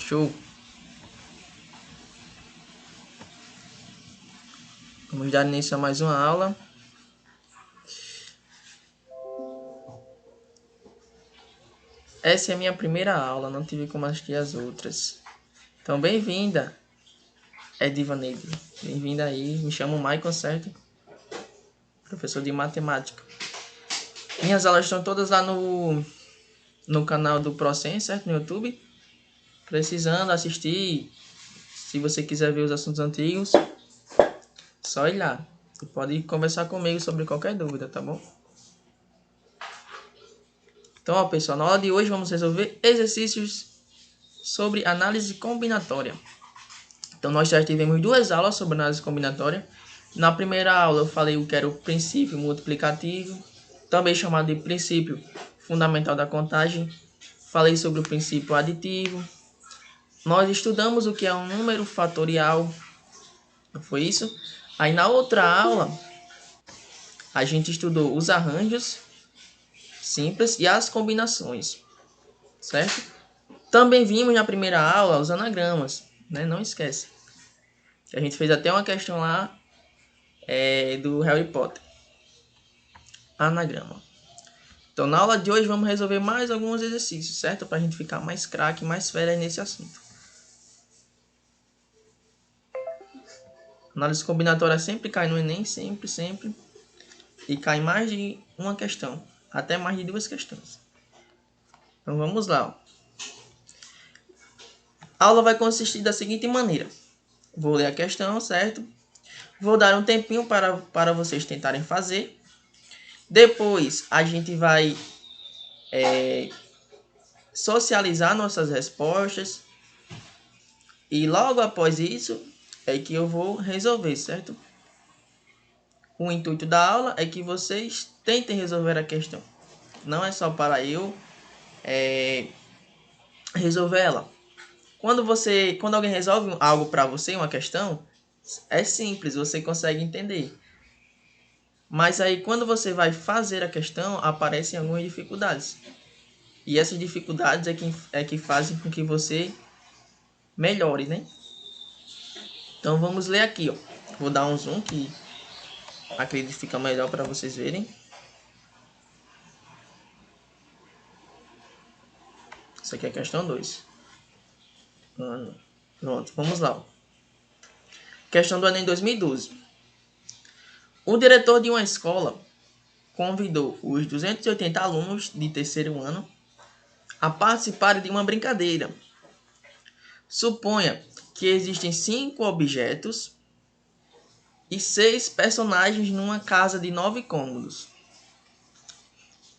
Show. Vamos dar início a mais uma aula. Essa é a minha primeira aula, não tive como assistir as outras. Então, bem-vinda, Edivaneide. Bem-vinda aí. Me chamo Maicon, certo? Professor de matemática. Minhas aulas estão todas lá no canal do ProScience, certo? No YouTube. Precisando assistir, se você quiser ver os assuntos antigos, só ir lá. Você pode conversar comigo sobre qualquer dúvida, tá bom? Então, ó, pessoal, na aula de hoje vamos resolver exercícios sobre análise combinatória. Então, nós já tivemos duas aulas sobre análise combinatória. Na primeira aula eu falei o que era o princípio multiplicativo, também chamado de princípio fundamental da contagem. Falei sobre o princípio aditivo. Nós estudamos o que é um número fatorial. Não foi isso? Aí na outra aula a gente estudou os arranjos simples e as combinações, certo? Também vimos na primeira aula os anagramas, né? Não esquece. A gente fez até uma questão lá do Harry Potter. Anagrama. Então na aula de hoje vamos resolver mais alguns exercícios, certo? Para a gente ficar mais craque, mais fera nesse assunto. Análise combinatória sempre cai no Enem, sempre. E cai mais de uma questão, até mais de duas questões. Então vamos lá. A aula vai consistir da seguinte maneira. Vou ler a questão, certo? Vou dar um tempinho para vocês tentarem fazer. Depois a gente vai socializar nossas respostas. E logo após isso é que eu vou resolver, certo? O intuito da aula é que vocês tentem resolver a questão. Não é só para eu resolver ela. Quando alguém resolve algo para você, uma questão, é simples, você consegue entender. Mas aí quando você vai fazer a questão, aparecem algumas dificuldades. E essas dificuldades é que fazem com que você melhore, né? Então vamos ler aqui, ó. Vou dar um zoom que acredito que fica melhor para vocês verem. Isso aqui é a questão 2. Pronto, vamos lá. Questão do Enem 2012. O diretor de uma escola convidou os 280 alunos de terceiro ano a participarem de uma brincadeira. Suponha que existem 5 objetos e 6 personagens numa casa de 9 cômodos.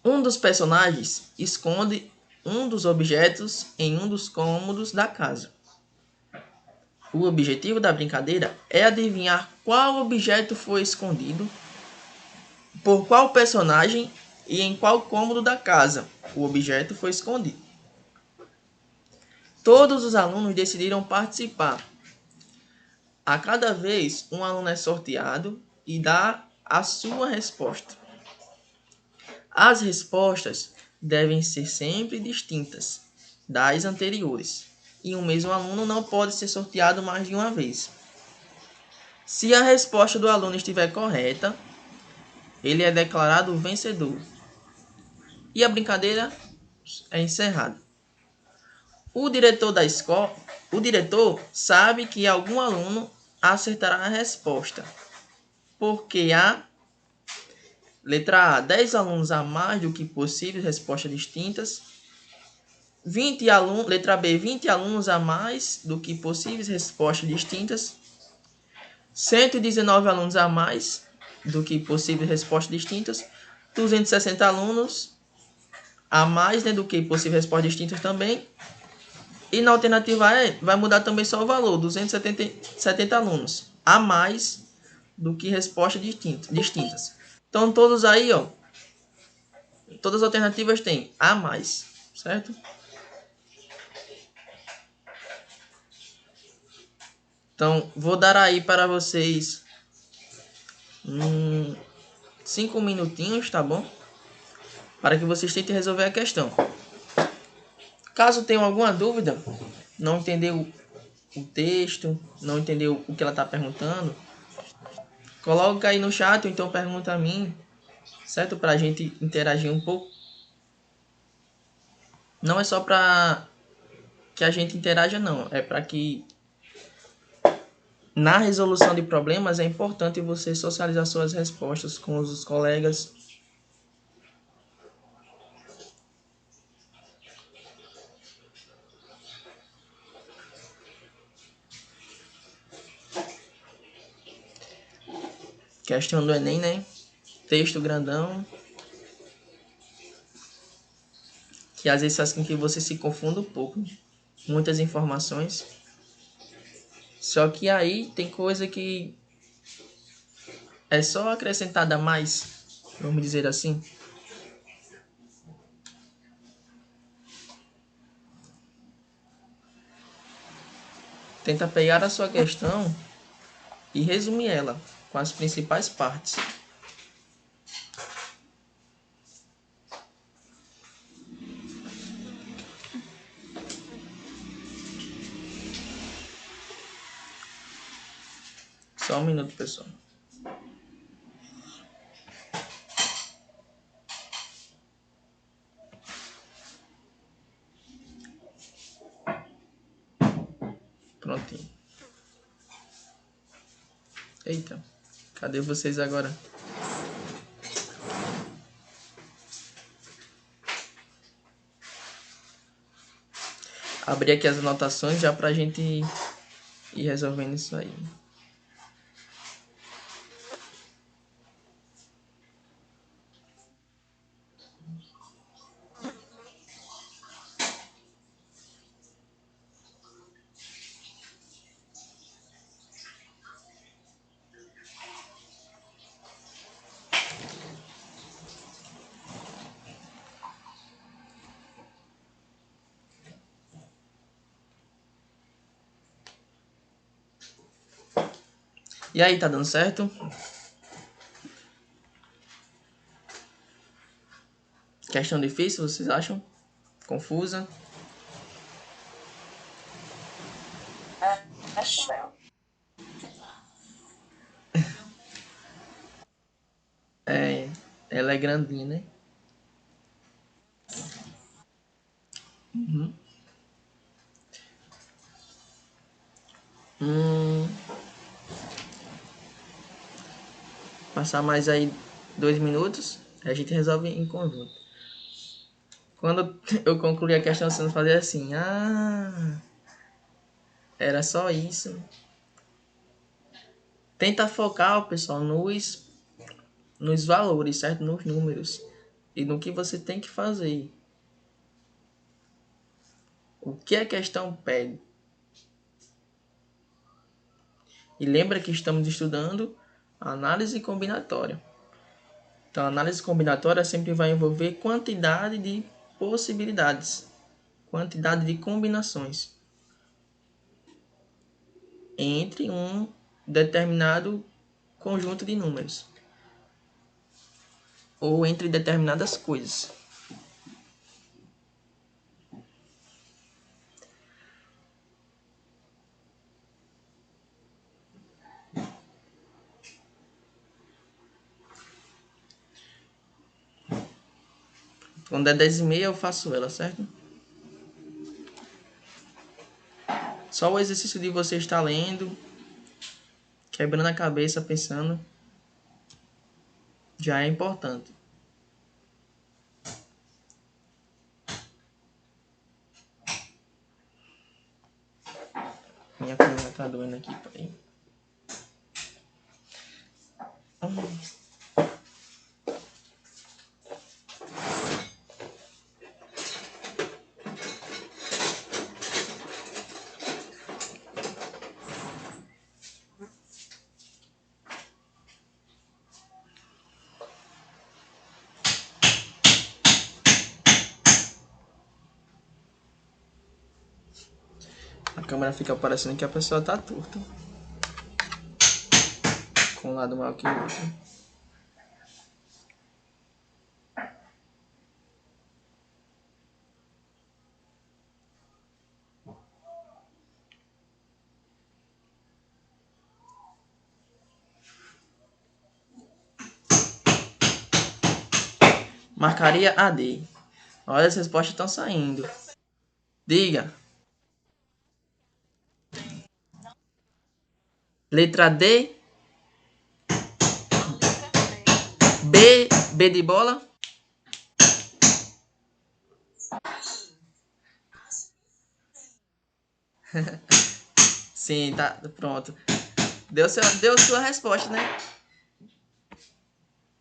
Um dos personagens esconde um dos objetos em um dos cômodos da casa. O objetivo da brincadeira é adivinhar qual objeto foi escondido, por qual personagem e em qual cômodo da casa o objeto foi escondido. Todos os alunos decidiram participar. A cada vez, um aluno é sorteado e dá a sua resposta. As respostas devem ser sempre distintas das anteriores, e o mesmo aluno não pode ser sorteado mais de uma vez. Se a resposta do aluno estiver correta, ele é declarado vencedor e a brincadeira é encerrada. O diretor sabe que algum aluno acertará a resposta, porque há letra A, 10 alunos a mais do que possíveis respostas distintas. Letra B, 20 alunos a mais do que possíveis respostas distintas. 119 alunos a mais do que possíveis respostas distintas. 260 alunos a mais, né, do que possíveis respostas distintas também. E na alternativa E vai mudar também só o valor, 270 alunos a mais do que respostas distintas. Então todos aí, ó, todas as alternativas têm a mais, certo? Então vou dar aí para vocês 5 minutinhos, tá bom? Para que vocês tentem resolver a questão. Caso tenham alguma dúvida, não entendeu o texto, não entendeu o que ela está perguntando, coloca aí no chat ou então pergunta a mim, certo? Para a gente interagir um pouco. Não é só para que a gente interaja, não. É para que na resolução de problemas é importante você socializar suas respostas com os colegas. Questão do Enem, né? Texto grandão, que às vezes faz com que você se confunda um pouco. Muitas informações. Só que aí tem coisa que é só acrescentada a mais, vamos dizer assim. Tenta pegar a sua questão e resumir ela com as principais partes. Só um minuto, pessoal. Prontinho. Eita, cadê vocês agora? Abri aqui as anotações já pra gente ir resolvendo isso aí. E aí, tá dando certo? Questão difícil, vocês acham? Confusa? É, ela é grandinha, né? Uhum. Hum, passar mais aí 2 minutos, a gente resolve em conjunto. Quando eu concluí a questão, você não fazia assim, era só isso. Tenta focar, pessoal, nos valores, certo? Nos números. E no que você tem que fazer. O que a questão pede. E lembra que estamos estudando análise combinatória. Então, a análise combinatória sempre vai envolver quantidade de possibilidades, quantidade de combinações entre um determinado conjunto de números ou entre determinadas coisas. Quando é 10h30 eu faço ela, certo? Só o exercício de você estar lendo, quebrando a cabeça, pensando, já é importante. Minha coluna tá doendo aqui, peraí. A câmera fica parecendo que a pessoa tá torta, com um lado maior que o outro. Marcaria AD. Olha, as respostas estão saindo. Diga. Letra D. B de bola. Sim, tá pronto. Deu sua resposta, né?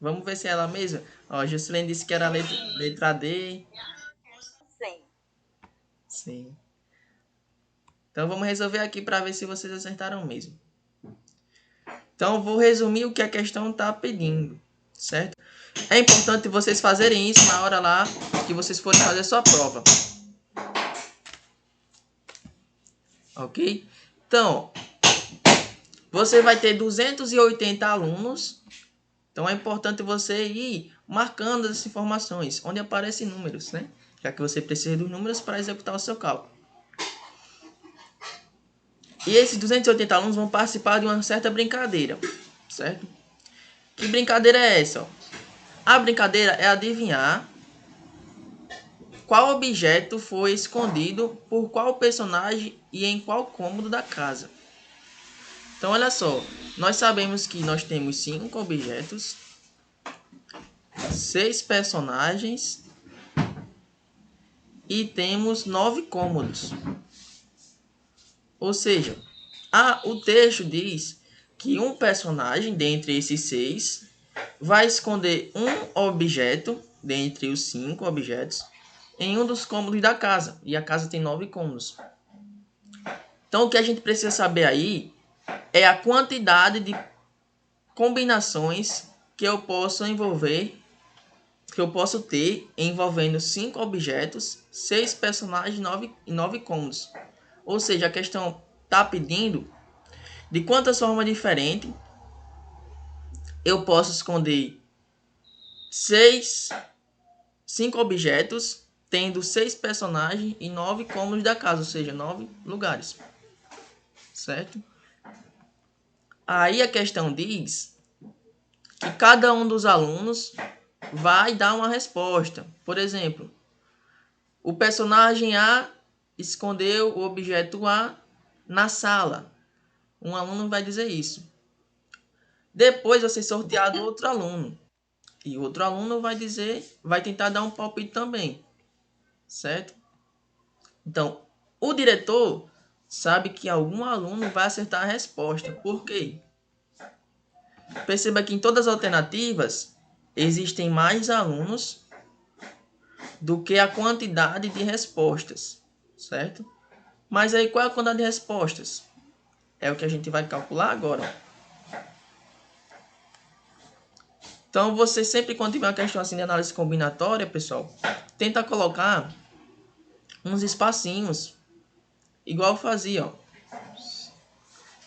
Vamos ver se é ela mesma. Ó, Juscelene disse que era a letra D. Sim. Sim. Então vamos resolver aqui para ver se vocês acertaram mesmo. Então vou resumir o que a questão está pedindo, certo? É importante vocês fazerem isso na hora lá que vocês forem fazer sua prova. Ok? Então, você vai ter 280 alunos. Então é importante você ir marcando as informações onde aparecem números, né? Já que você precisa dos números para executar o seu cálculo. E esses 280 alunos vão participar de uma certa brincadeira, certo? Que brincadeira é essa? A brincadeira é adivinhar qual objeto foi escondido por qual personagem e em qual cômodo da casa. Então, olha só. Nós sabemos que nós temos 5 objetos, 6 personagens e temos 9 cômodos. Ou seja, o texto diz que um personagem dentre esses 6 vai esconder um objeto dentre os 5 objetos em um dos cômodos da casa. E a casa tem 9 cômodos. Então, o que a gente precisa saber aí é a quantidade de combinações que eu posso ter envolvendo 5 objetos, 6 personagens e 9 cômodos. Ou seja, a questão está pedindo de quantas formas diferentes eu posso esconder 5 objetos, tendo 6 personagens e 9 cômodos da casa, ou seja, 9 lugares. Certo? Aí a questão diz que cada um dos alunos vai dar uma resposta. Por exemplo, o personagem A escondeu o objeto A na sala. Um aluno vai dizer isso. Depois vai ser sorteado outro aluno. E outro aluno vai tentar dar um palpite também. Certo? Então, o diretor sabe que algum aluno vai acertar a resposta. Por quê? Perceba que em todas as alternativas existem mais alunos do que a quantidade de respostas, certo? Mas aí qual é a quantidade de respostas? É o que a gente vai calcular agora. Então você sempre quando tiver uma questão assim de análise combinatória, pessoal, tenta colocar uns espacinhos, igual eu fazia, ó.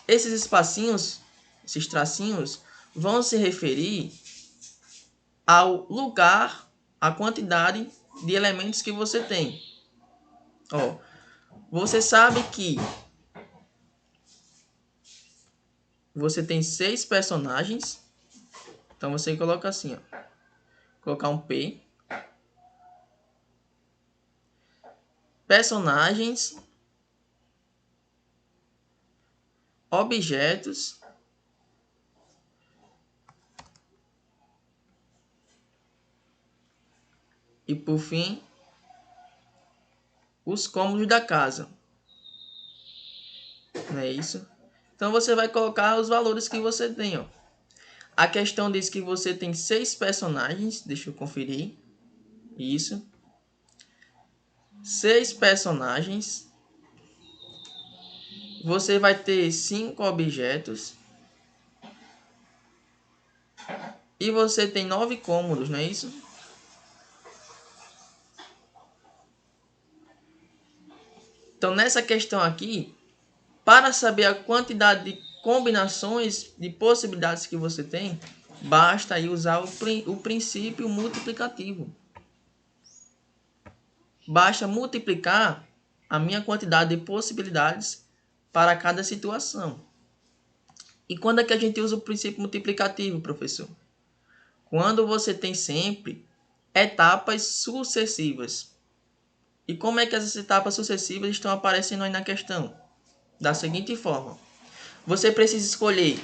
Esses espacinhos, esses tracinhos, vão se referir ao lugar, à quantidade de elementos que você tem. Ó, você sabe que você tem 6 personagens. Então você coloca assim, ó. Colocar um P. Personagens. Objetos. E por fim, os cômodos da casa. Não é isso? Então você vai colocar os valores que você tem, ó. A questão diz que você tem 6 personagens. Deixa eu conferir. Isso. 6 personagens. Você vai ter 5 objetos. E você tem 9 cômodos, não é isso? Então nessa questão aqui, para saber a quantidade de combinações de possibilidades que você tem, basta aí usar o princípio multiplicativo. Basta multiplicar a minha quantidade de possibilidades para cada situação. E quando é que a gente usa o princípio multiplicativo, professor? Quando você tem sempre etapas sucessivas. E como é que essas etapas sucessivas estão aparecendo aí na questão? Da seguinte forma: você precisa escolher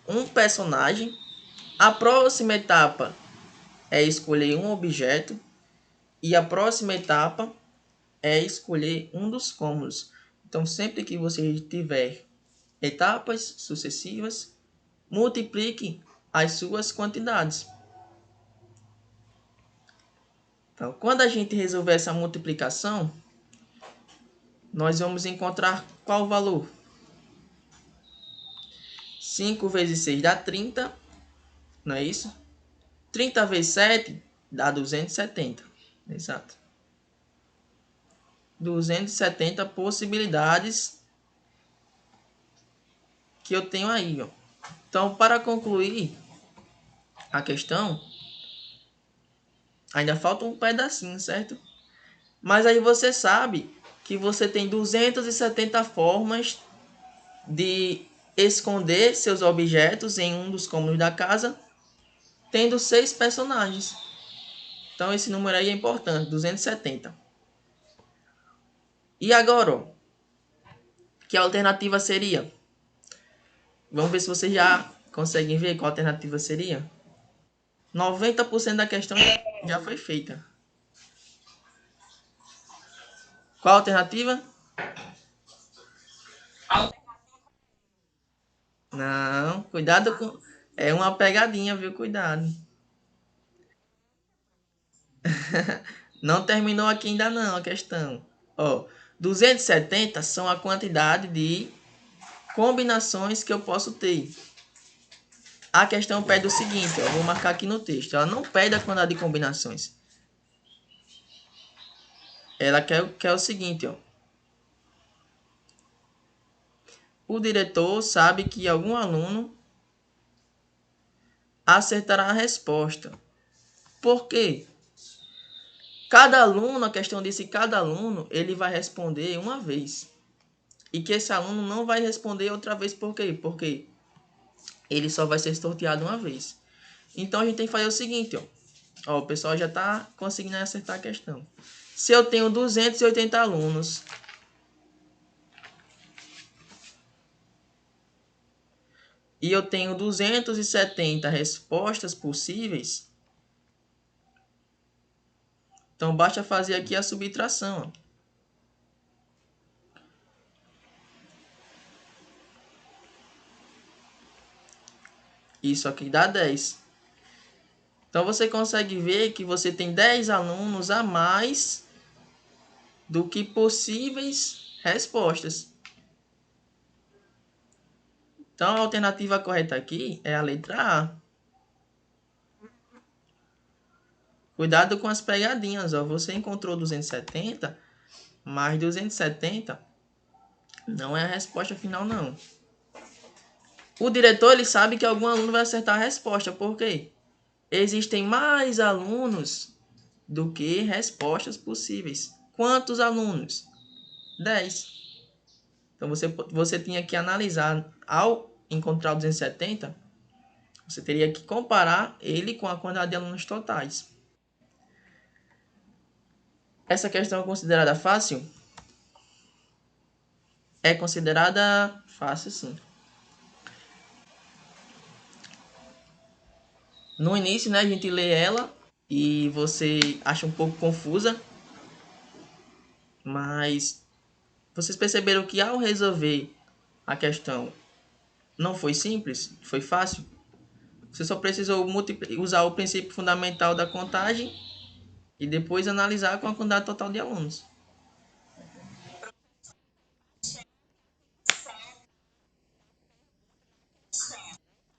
um personagem. A próxima etapa é escolher um objeto. E a próxima etapa é escolher um dos cômodos. Então, sempre que você tiver etapas sucessivas, multiplique as suas quantidades. Então, quando a gente resolver essa multiplicação, nós vamos encontrar qual valor? 5 vezes 6 dá 30, não é isso? 30 vezes 7 dá 270. Exato. 270 possibilidades que eu tenho aí, ó. Então, para concluir a questão, ainda falta um pedacinho, certo? Mas aí você sabe que você tem 270 formas de esconder seus objetos em um dos cômodos da casa, tendo 6 personagens. Então esse número aí é importante, 270. E agora, ó, que alternativa seria? Vamos ver se vocês já conseguem ver qual alternativa seria. 90% da questão já foi feita. Qual a alternativa? Não, cuidado com... É uma pegadinha, viu? Cuidado. Não terminou aqui ainda não a questão. Ó, 270 são a quantidade de combinações que eu posso ter. A questão pede o seguinte, ó, vou marcar aqui no texto. Ela não pede a quantidade de combinações. Ela quer o seguinte, ó. O diretor sabe que algum aluno acertará a resposta. Por quê? Cada aluno, a questão disse cada aluno, ele vai responder uma vez. E que esse aluno não vai responder outra vez, por quê? Porque ele só vai ser sorteado uma vez. Então a gente tem que fazer o seguinte, ó. Ó, o pessoal já está conseguindo acertar a questão. Se eu tenho 280 alunos e eu tenho 270 respostas possíveis, então basta fazer aqui a subtração. Ó. Isso aqui dá 10. Então você consegue ver que você tem 10 alunos a mais do que possíveis respostas. Então a alternativa correta aqui é a letra A. Cuidado com as pegadinhas, ó. Você encontrou 270, mas 270 não é a resposta final, não. O diretor ele sabe que algum aluno vai acertar a resposta. Por quê? Existem mais alunos do que respostas possíveis. Quantos alunos? 10. Então você tinha que analisar, ao encontrar o 270, você teria que comparar ele com a quantidade de alunos totais. Essa questão é considerada fácil? É considerada fácil, sim. No início, né, a gente lê ela e você acha um pouco confusa, mas vocês perceberam que ao resolver a questão não foi simples, foi fácil? Você só precisou usar o princípio fundamental da contagem e depois analisar com a quantidade total de alunos.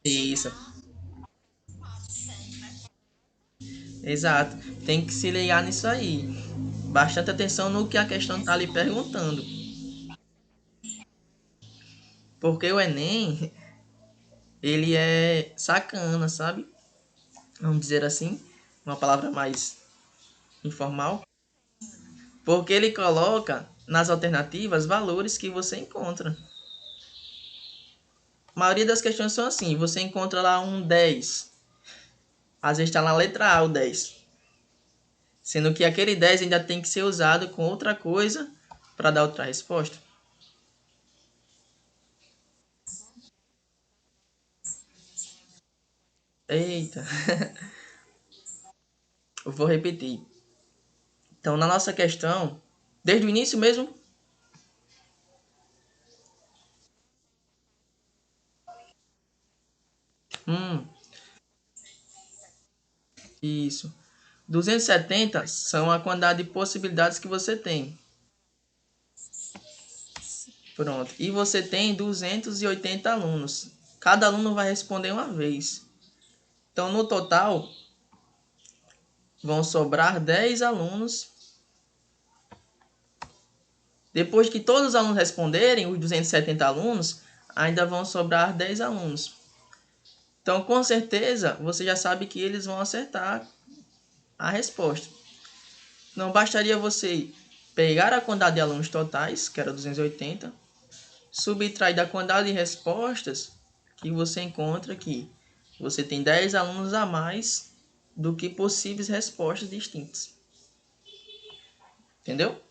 Isso, exato. Tem que se ligar nisso aí. Bastante atenção no que a questão está lhe perguntando. Porque o Enem, ele é sacana, sabe? Vamos dizer assim, uma palavra mais informal. Porque ele coloca nas alternativas valores que você encontra. A maioria das questões são assim, você encontra lá um 10. Às vezes está na letra A o 10. Sendo que aquele 10 ainda tem que ser usado com outra coisa para dar outra resposta. Eita, eu vou repetir. Então, na nossa questão, desde o início mesmo, hum, isso. 270 são a quantidade de possibilidades que você tem. Pronto. E você tem 280 alunos. Cada aluno vai responder uma vez. Então, no total, vão sobrar 10 alunos. Depois que todos os alunos responderem, os 270 alunos, ainda vão sobrar 10 alunos. Então, com certeza, você já sabe que eles vão acertar a resposta. Não bastaria você pegar a quantidade de alunos totais, que era 280, subtrair da quantidade de respostas que você encontra aqui. Você tem 10 alunos a mais do que possíveis respostas distintas. Entendeu?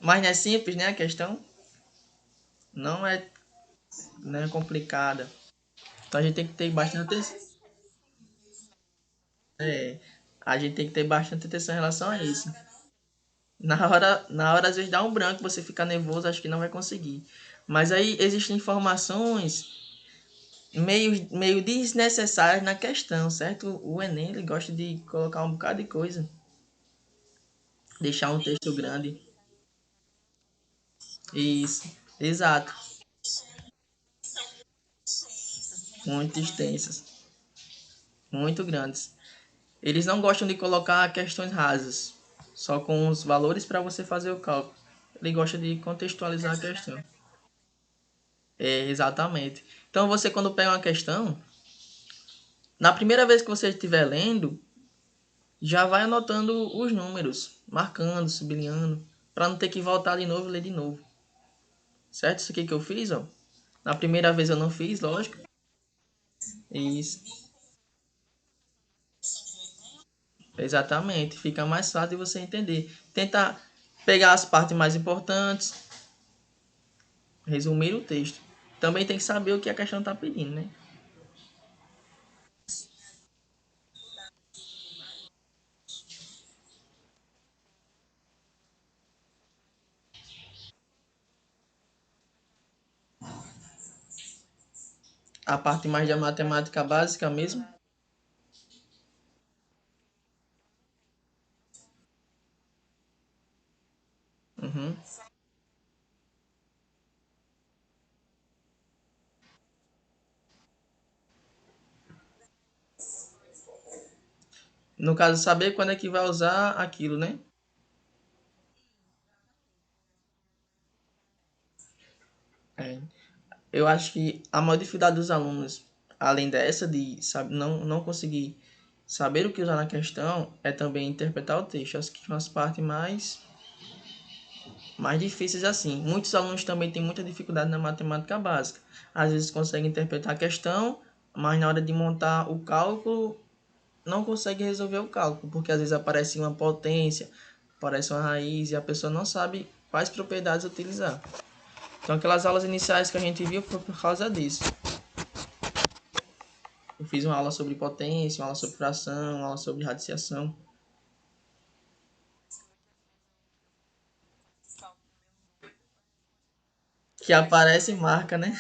Mas não é simples, né? A questão não é, não é complicada. Então a gente tem que ter bastante atenção. É, a gente tem que ter bastante atenção em relação a isso. Na hora às vezes dá um branco, você fica nervoso, acho que não vai conseguir. Mas aí existem informações meio desnecessárias na questão, certo? O Enem ele gosta de colocar um bocado de coisa, deixar um texto grande. Isso, exato, muito extensas, muito grandes. Eles não gostam de colocar questões rasas, só com os valores para você fazer o cálculo. Ele gosta de contextualizar a questão. É, exatamente. Então você quando pega uma questão, na primeira vez que você estiver lendo, já vai anotando os números, marcando, sublinhando, para não ter que voltar de novo e ler de novo. Certo? Isso aqui que eu fiz, ó. Na primeira vez eu não fiz, lógico. Isso. Exatamente. Fica mais fácil de você entender. Tenta pegar as partes mais importantes, resumir o texto. Também tem que saber o que a questão está pedindo, né? A parte mais da matemática básica mesmo. Uhum. No caso, saber quando é que vai usar aquilo, né? É. Eu acho que a maior dificuldade dos alunos, além dessa de sabe, não conseguir saber o que usar na questão, é também interpretar o texto. Acho que são as partes mais difíceis assim. Muitos alunos também têm muita dificuldade na matemática básica. Às vezes conseguem interpretar a questão, mas na hora de montar o cálculo, não consegue resolver o cálculo, porque às vezes aparece uma potência, aparece uma raiz e a pessoa não sabe quais propriedades utilizar. Então aquelas aulas iniciais que a gente viu foi por causa disso. Eu fiz uma aula sobre potência, uma aula sobre fração, uma aula sobre radiciação. Que aparece e marca, né?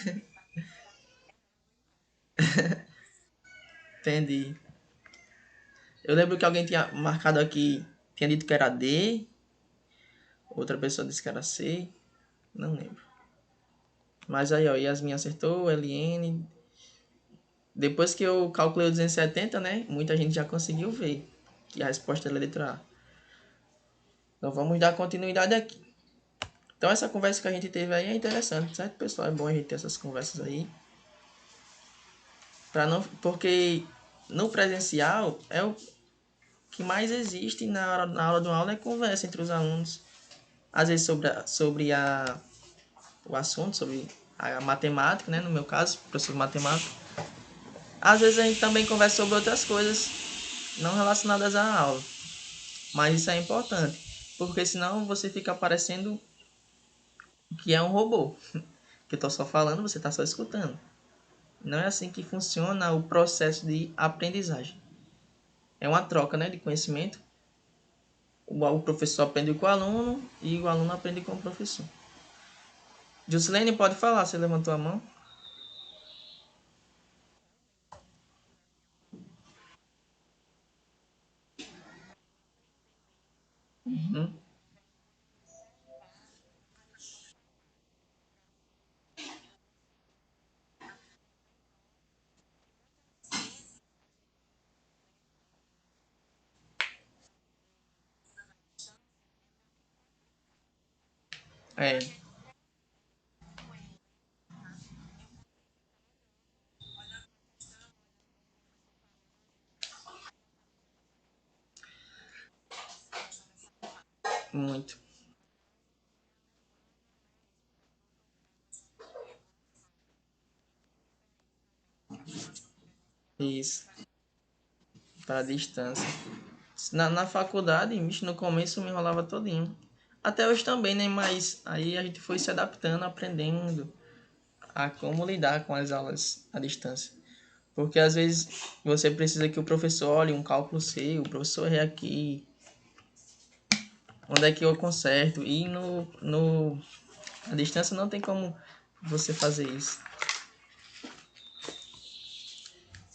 Entendi. Eu lembro que alguém tinha marcado aqui, tinha dito que era D, outra pessoa disse que era C, não lembro. Mas aí, ó, Yasmin acertou, LN. Depois que eu calculei o 270, né? Muita gente já conseguiu ver que a resposta era a letra A. Então vamos dar continuidade aqui. Então essa conversa que a gente teve aí é interessante, certo, pessoal? É bom a gente ter essas conversas aí. Pra não, porque no presencial é o que mais existe na aula de uma aula é conversa entre os alunos. Às vezes sobre o assunto, sobre a matemática, né? No meu caso, professor de matemática. Às vezes a gente também conversa sobre outras coisas não relacionadas à aula. Mas isso é importante, porque senão você fica parecendo que é um robô. Que eu tô só falando, você tá só escutando. Não é assim que funciona o processo de aprendizagem. É uma troca, né, de conhecimento. O professor aprende com o aluno e o aluno aprende com o professor. Juscelene, pode falar, você levantou a mão? Uhum. É, muito. Isso, para a distância. Na faculdade, bicho, no começo eu me enrolava todinho. Até hoje também, né? Mas aí a gente foi se adaptando, aprendendo a como lidar com as aulas à distância. Porque às vezes você precisa que o professor olhe um cálculo seu, o professor erre aqui, onde é que eu conserto. E à distância não tem como você fazer isso,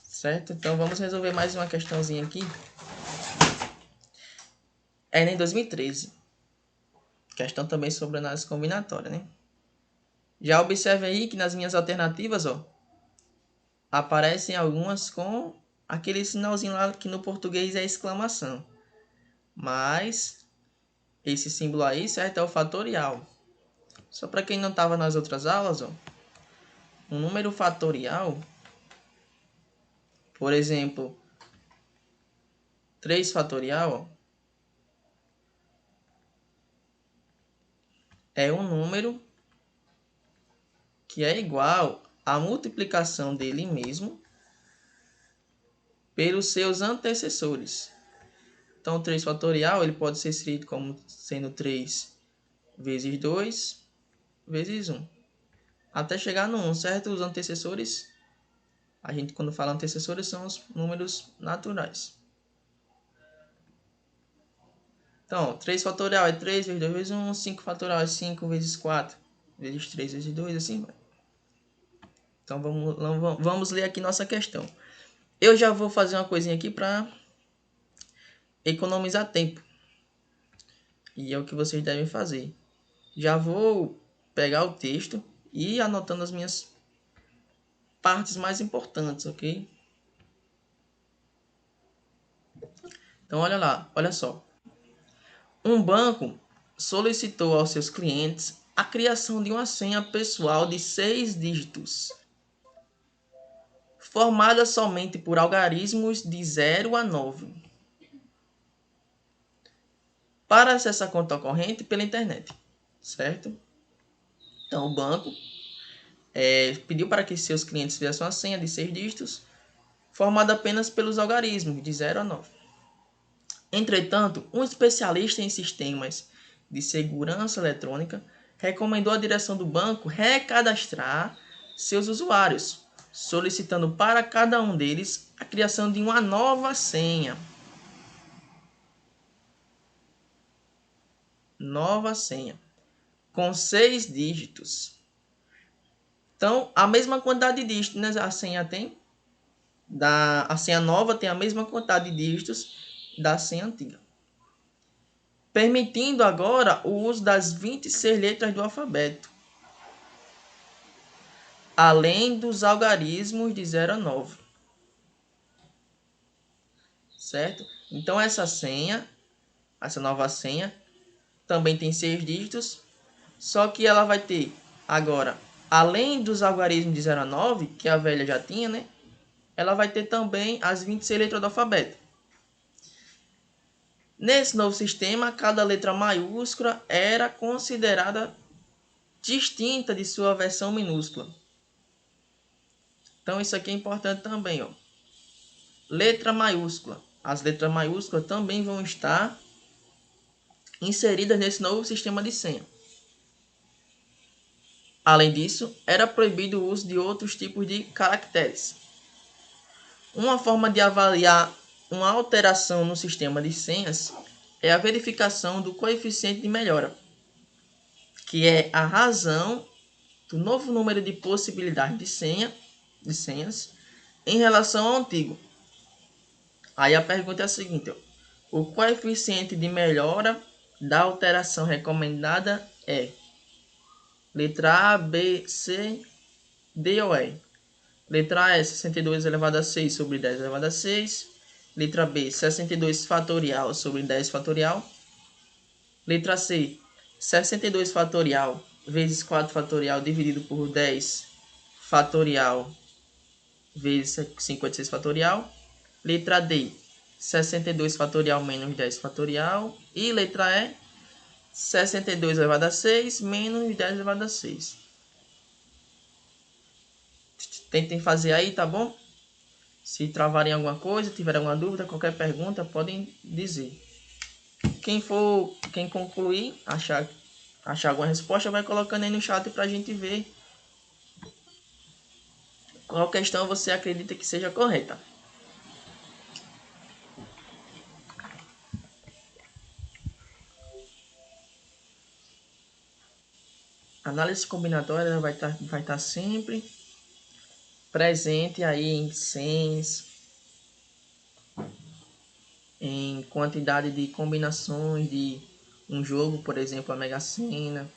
certo? Então vamos resolver mais uma questãozinha aqui. É em 2013. Questão também sobre análise combinatória, né? Já observe aí que nas minhas alternativas, ó, aparecem algumas com aquele sinalzinho lá que no português é exclamação. Mas esse símbolo aí, certo, é o fatorial. Só para quem não estava nas outras aulas, ó, um número fatorial, por exemplo, 3 fatorial, ó, é um número que é igual à multiplicação dele mesmo pelos seus antecessores. Então, 3 fatorial ele pode ser escrito como sendo 3 vezes 2 vezes 1. Até chegar no 1, certo? Os antecessores, a gente quando fala antecessores são os números naturais. Então, 3 fatorial é 3 vezes 2 vezes 1, 5 fatorial é 5 vezes 4 vezes 3 vezes 2, assim vai. Então, vamos ler aqui nossa questão. Eu já vou fazer uma coisinha aqui para economizar tempo. E é o que vocês devem fazer. Já vou pegar o texto e ir anotando as minhas partes mais importantes, ok? Então, olha lá, olha só. Um banco solicitou aos seus clientes a criação de uma senha pessoal de 6 dígitos, formada somente por algarismos de 0 a 9, para acessar a conta corrente pela internet, certo? Então, o banco pediu para que seus clientes fizessem uma senha de 6 dígitos, formada apenas pelos algarismos de 0 a 9. Entretanto, um especialista em sistemas de segurança eletrônica recomendou à direção do banco recadastrar seus usuários, solicitando para cada um deles a criação de uma nova senha. Nova senha, com 6 dígitos. Então, a mesma quantidade de dígitos, né, a senha tem, a senha nova tem a mesma quantidade de dígitos da senha antiga, permitindo agora o uso das 26 letras do alfabeto, além dos algarismos de 0 a 9, certo? Então essa nova senha, também tem 6 dígitos, só que ela vai ter agora, além dos algarismos de 0 a 9, que a velha já tinha, né? Ela vai ter também as 26 letras do alfabeto. Nesse novo sistema, cada letra maiúscula era considerada distinta de sua versão minúscula. Então isso aqui é importante também, ó. Letra maiúscula. As letras maiúsculas também vão estar inseridas nesse novo sistema de senha. Além disso, era proibido o uso de outros tipos de caracteres. Uma forma de avaliar uma alteração no sistema de senhas é a verificação do coeficiente de melhora, que é a razão do novo número de possibilidades de senhas em relação ao antigo. Aí a pergunta é a seguinte: ó, o coeficiente de melhora da alteração recomendada é letra A, B, C, D ou E. Letra A é 62 elevado a 6 sobre 10 elevado a 6. Letra B, 62 fatorial sobre 10 fatorial. Letra C, 62 fatorial vezes 4 fatorial dividido por 10 fatorial vezes 56 fatorial. Letra D, 62 fatorial menos 10 fatorial. E letra E, 62 elevado a 6 menos 10 elevado a 6. Tentem fazer aí, tá bom? Se travarem alguma coisa, tiver alguma dúvida, qualquer pergunta, podem dizer. Quem concluir, achar alguma resposta, vai colocando aí no chat pra gente ver qual questão você acredita que seja correta. A análise combinatória vai estar sempre presente aí em senhas, em quantidade de combinações de um jogo, por exemplo, a Mega Sena,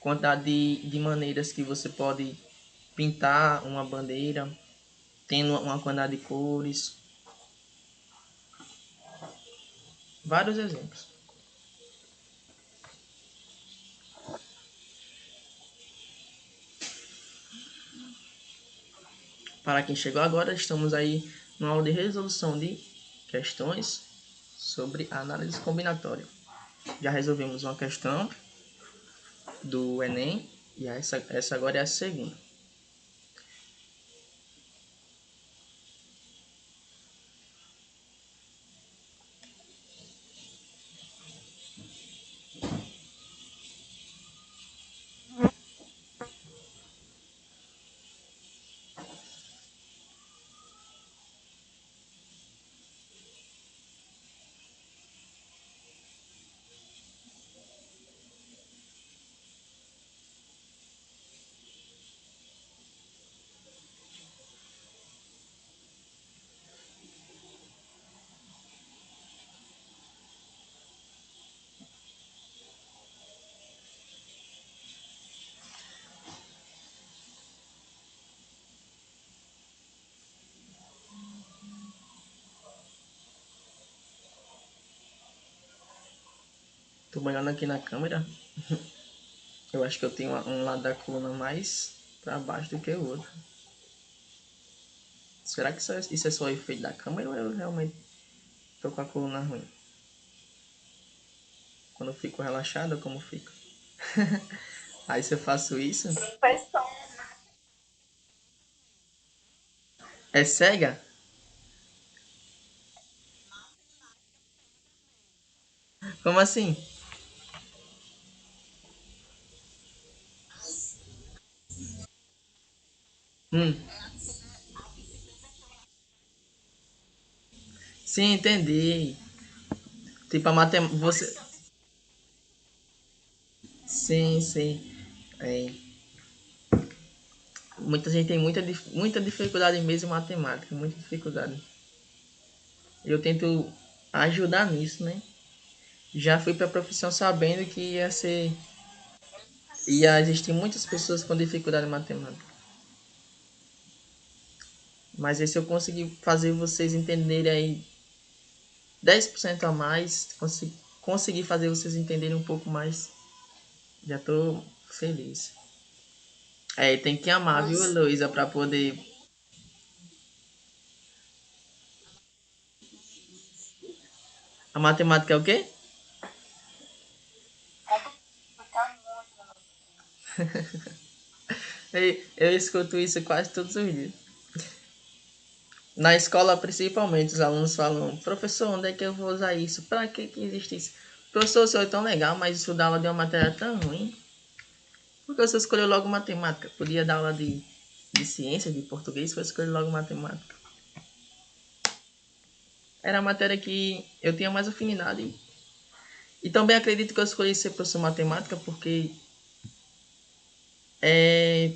quantidade de maneiras que você pode pintar uma bandeira, tendo uma quantidade de cores, vários exemplos. Para quem chegou agora, estamos aí numa aula de resolução de questões sobre análise combinatória. Já resolvemos uma questão do Enem e essa agora é a segunda. Estou olhando aqui na câmera. Eu acho que eu tenho um lado da coluna mais para baixo do que o outro. Será que isso é só o efeito da câmera ou eu realmente estou com a coluna ruim? Quando eu fico relaxado, como fico? Aí se eu faço isso... É cega? Como assim? Hum, sim, entendi. Tipo a matemática... Você... Sim, sim. É. Muita gente tem muita dificuldade mesmo em matemática, muita dificuldade. Eu tento ajudar nisso, né? Já fui para a profissão sabendo que ia existir muitas pessoas com dificuldade em matemática. Mas aí se eu conseguir fazer vocês entenderem aí 10% a mais, conseguir fazer vocês entenderem um pouco mais, já tô feliz. É, tem que amar, viu, Heloísa, para poder... A matemática é o quê? Eu escuto isso quase todos os dias. Na escola, principalmente, os alunos falam: professor, onde é que eu vou usar isso? Pra que existe isso? Professor, o senhor é tão legal, mas estudar aula de uma matéria tão ruim. Por que você escolheu logo matemática? Podia dar aula de ciência, de português, foi escolher logo matemática. Era a matéria que eu tinha mais afinidade. E também acredito que eu escolhi ser professor de matemática porque é,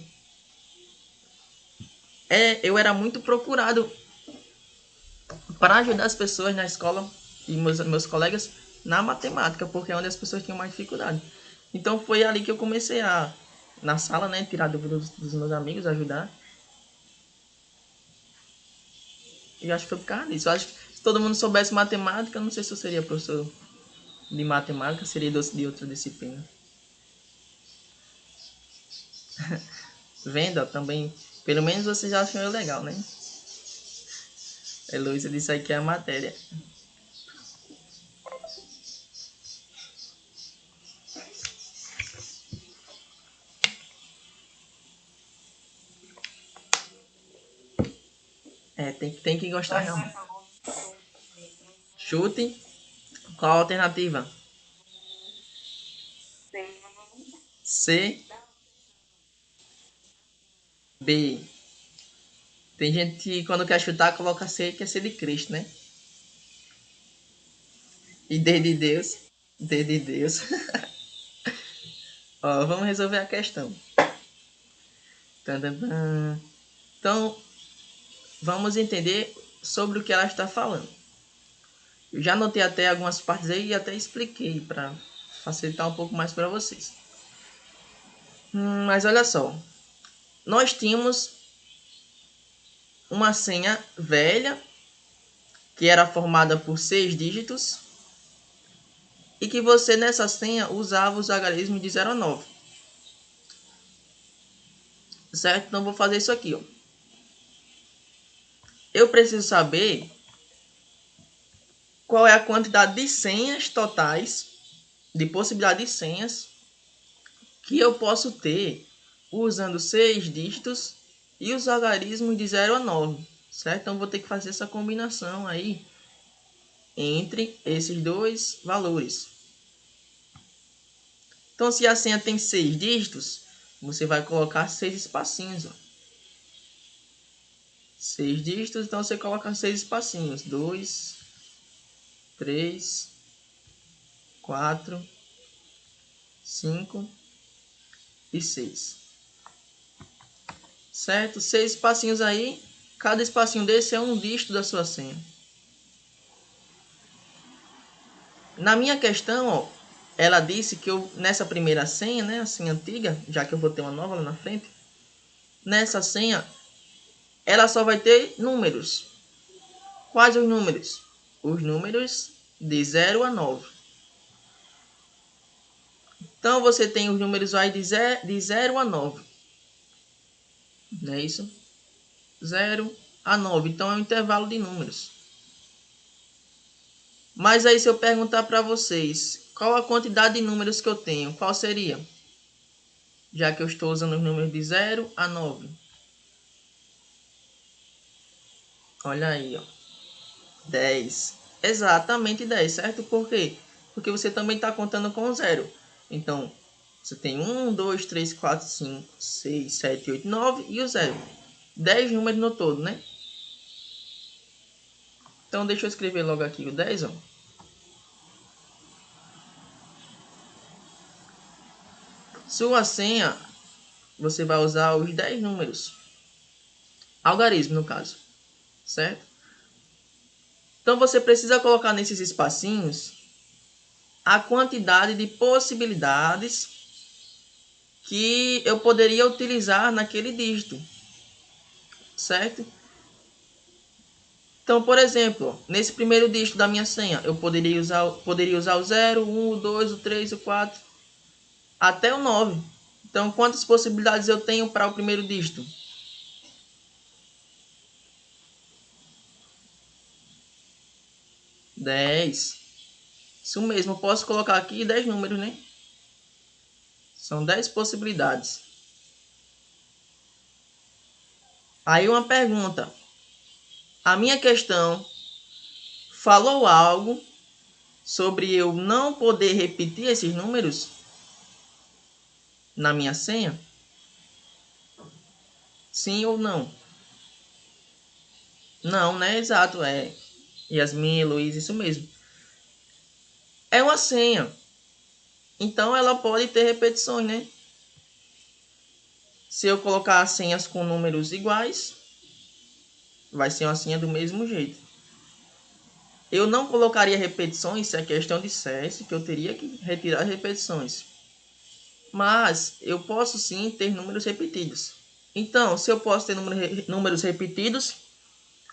eu era muito procurado para ajudar as pessoas na escola e meus colegas na matemática, porque é onde as pessoas tinham mais dificuldade. Então foi ali que eu comecei na sala, né, tirar dúvidas dos meus amigos, ajudar. E acho que foi por causa disso. Eu acho que se todo mundo soubesse matemática, eu não sei se eu seria professor de matemática, seria de outra disciplina. Venda também, pelo menos você já achou legal, né? Heloísa disse aí que é a matéria. Tem que gostar realmente. Chute. Qual a alternativa? C, B. Tem gente que quando quer chutar coloca C, que é C de Cristo, né? E D de Deus. D de Deus. Ó, vamos resolver a questão. Então, vamos entender sobre o que ela está falando. Eu já anotei até algumas partes aí e até expliquei para facilitar um pouco mais para vocês. Mas olha só, nós tínhamos uma senha velha que era formada por 6 dígitos e que você nessa senha usava os algarismos de 0 a 9. Certo? Então vou fazer isso aqui, ó. Eu preciso saber qual é a quantidade de senhas totais, de possibilidade de senhas, que eu posso ter usando 6 dígitos e os algarismos de 0 a 9, certo? Então vou ter que fazer essa combinação aí entre esses dois valores. Então se a senha tem 6 dígitos, você vai colocar 6 espacinhos, ó. 6 dígitos, então você coloca 6 espacinhos. 2, 3, 4, 5 e 6. Certo? 6 espacinhos aí. Cada espacinho desse é um dígito da sua senha. Na minha questão, ó, ela disse que eu, nessa primeira senha, né, a senha antiga, já que eu vou ter uma nova lá na frente, nessa senha, ela só vai ter números. Quais os números? Os números de 0 a 9. Então, você tem os números aí de 0 a 9. Não é isso? 0 a 9. Então, é um intervalo de números. Mas aí, se eu perguntar para vocês, qual a quantidade de números que eu tenho? Qual seria? Já que eu estou usando os números de 0 a 9. Olha aí, ó. 10. Exatamente 10, certo? Por quê? Porque você também está contando com o 0. Então, você tem 1, 2, 3, 4, 5, 6, 7, 8, 9 e o 0. 10 números no todo, né? Então, deixa eu escrever logo aqui o 10, ó. Sua senha, você vai usar os 10 números. Algarismo, no caso. Certo? Então, você precisa colocar nesses espacinhos a quantidade de possibilidades que eu poderia utilizar naquele dígito. Certo? Então, por exemplo, nesse primeiro dígito da minha senha, eu poderia usar o 0, 1, o 2, o 3, o 4, até o 9. Então, quantas possibilidades eu tenho para o primeiro dígito? 10. Isso mesmo, eu posso colocar aqui 10 números, né? São 10 possibilidades. Aí uma pergunta. A minha questão falou algo sobre eu não poder repetir esses números na minha senha? Sim ou não? Não, né? Exato, é. Yasmin, Luiz, isso mesmo. É uma senha. Então ela pode ter repetições, né? Se eu colocar senhas com números iguais, vai ser uma senha do mesmo jeito. Eu não colocaria repetições se é questão de CS, que eu teria que retirar as repetições. Mas eu posso sim ter números repetidos. Então, se eu posso ter números repetidos,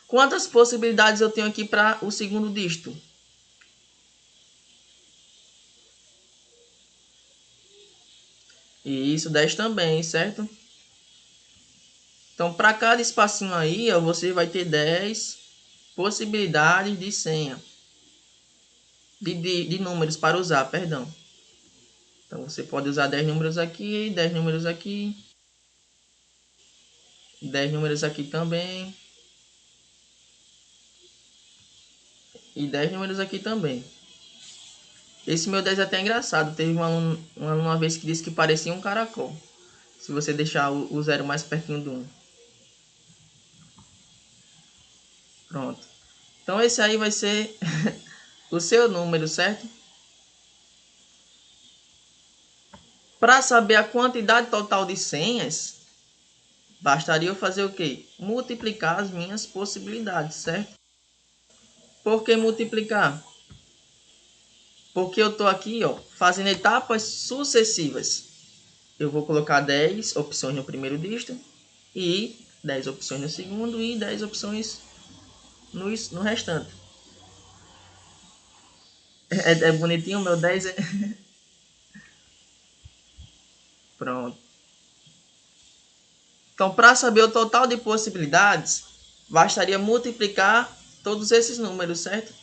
quantas possibilidades eu tenho aqui para o segundo dígito? E isso 10 também, certo? Então, para cada espacinho aí, ó, você vai ter 10 possibilidades de senha. De números para usar, perdão. Então, você pode usar 10 números aqui, 10 números aqui, 10 números aqui também. E 10 números aqui também. Esse meu 10 é até engraçado. Teve um aluno uma vez que disse que parecia um caracol. Se você deixar o 0 mais pertinho do 1. Pronto. Então esse aí vai ser o seu número, certo? Para saber a quantidade total de senhas, bastaria eu fazer o quê? Multiplicar as minhas possibilidades, certo? Por que multiplicar? Porque eu estou aqui, ó, fazendo etapas sucessivas. Eu vou colocar 10 opções no primeiro dígito e 10 opções no segundo e 10 opções no restante. É bonitinho o meu 10? É... Pronto. Então, para saber o total de possibilidades, bastaria multiplicar todos esses números, certo?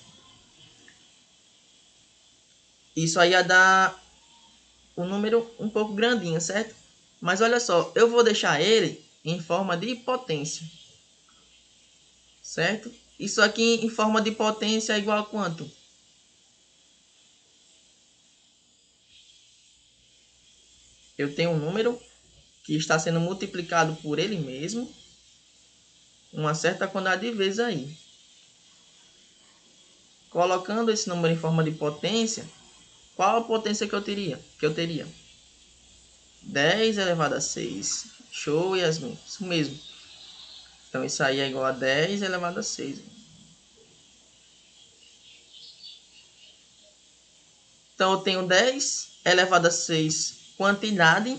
Isso aí ia dar um número um pouco grandinho, certo? Mas olha só, eu vou deixar ele em forma de potência, certo? Isso aqui em forma de potência é igual a quanto? Eu tenho um número que está sendo multiplicado por ele mesmo uma certa quantidade de vezes aí. Colocando esse número em forma de potência, qual a potência que eu teria? 10 elevado a 6. Show, Yasmin. Isso mesmo. Então, isso aí é igual a 10 elevado a 6. Então, eu tenho 10 elevado a 6 quantidade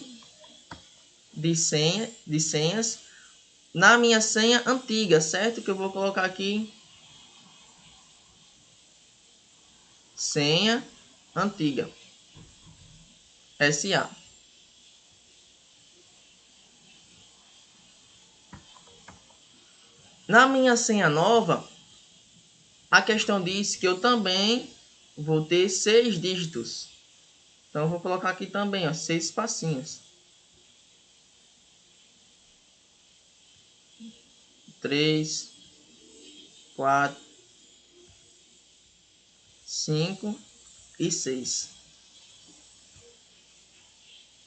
de senhas na minha senha antiga, certo? Que eu vou colocar aqui senha antiga. SA. Na minha senha nova, a questão diz que eu também vou ter 6 dígitos. Então, eu vou colocar aqui também, ó, 6 espacinhos. 3, 4, 5 e 6.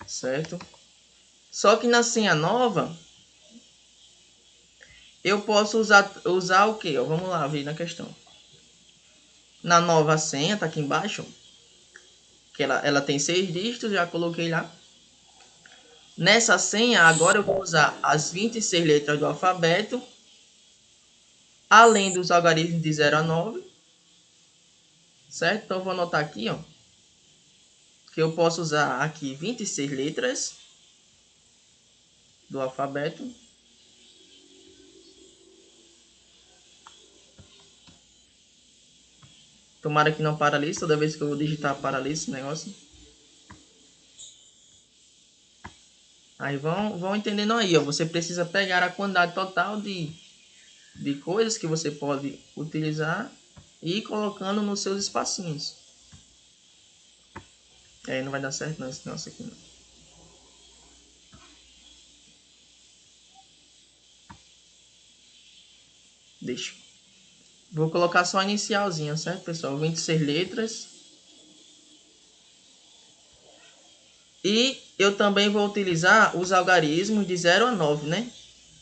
Certo? Só que na senha nova, eu posso usar o quê? Vamos lá ver na questão. Na nova senha, tá aqui embaixo, que ela tem 6 dígitos, já coloquei lá. Nessa senha, agora eu vou usar as 26 letras do alfabeto, além dos algarismos de 0 a 9. Certo? Então, eu vou anotar aqui, ó, que eu posso usar aqui 26 letras do alfabeto. Tomara que não paralise, toda vez que eu vou digitar paralise esse negócio. Aí vão entendendo aí, ó. Você precisa pegar a quantidade total de coisas que você pode utilizar e ir colocando nos seus espacinhos. Aí não vai dar certo não, esse negócio aqui não. Deixa. Vou colocar só a inicialzinha, certo, pessoal? 26 letras. E eu também vou utilizar os algarismos de 0 a 9, né?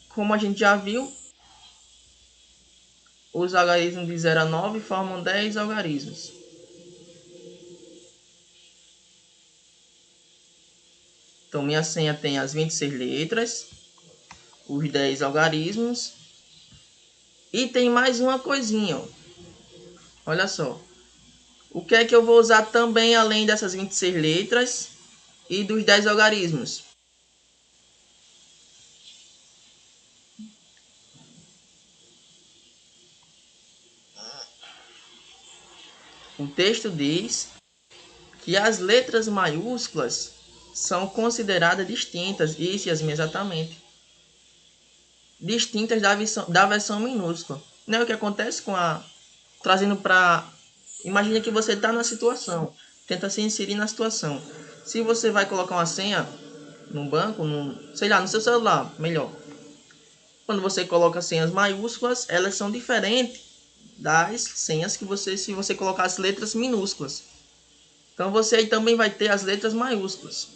Como a gente já viu, os algarismos de 0 a 9 formam 10 algarismos. Então, minha senha tem as 26 letras, os 10 algarismos. E tem mais uma coisinha, ó. Olha só. O que é que eu vou usar também além dessas 26 letras e dos 10 algarismos? O texto diz que as letras maiúsculas são consideradas distintas, isso, Yasmin, exatamente, distintas da versão minúscula. Não é o que acontece com a... Trazendo para... Imagina que você está na situação, tenta se inserir na situação. Se você vai colocar uma senha num banco, sei lá, no seu celular, melhor. Quando você coloca senhas maiúsculas, elas são diferentes das senhas que você, se você colocar as letras minúsculas. Então você aí também vai ter as letras maiúsculas.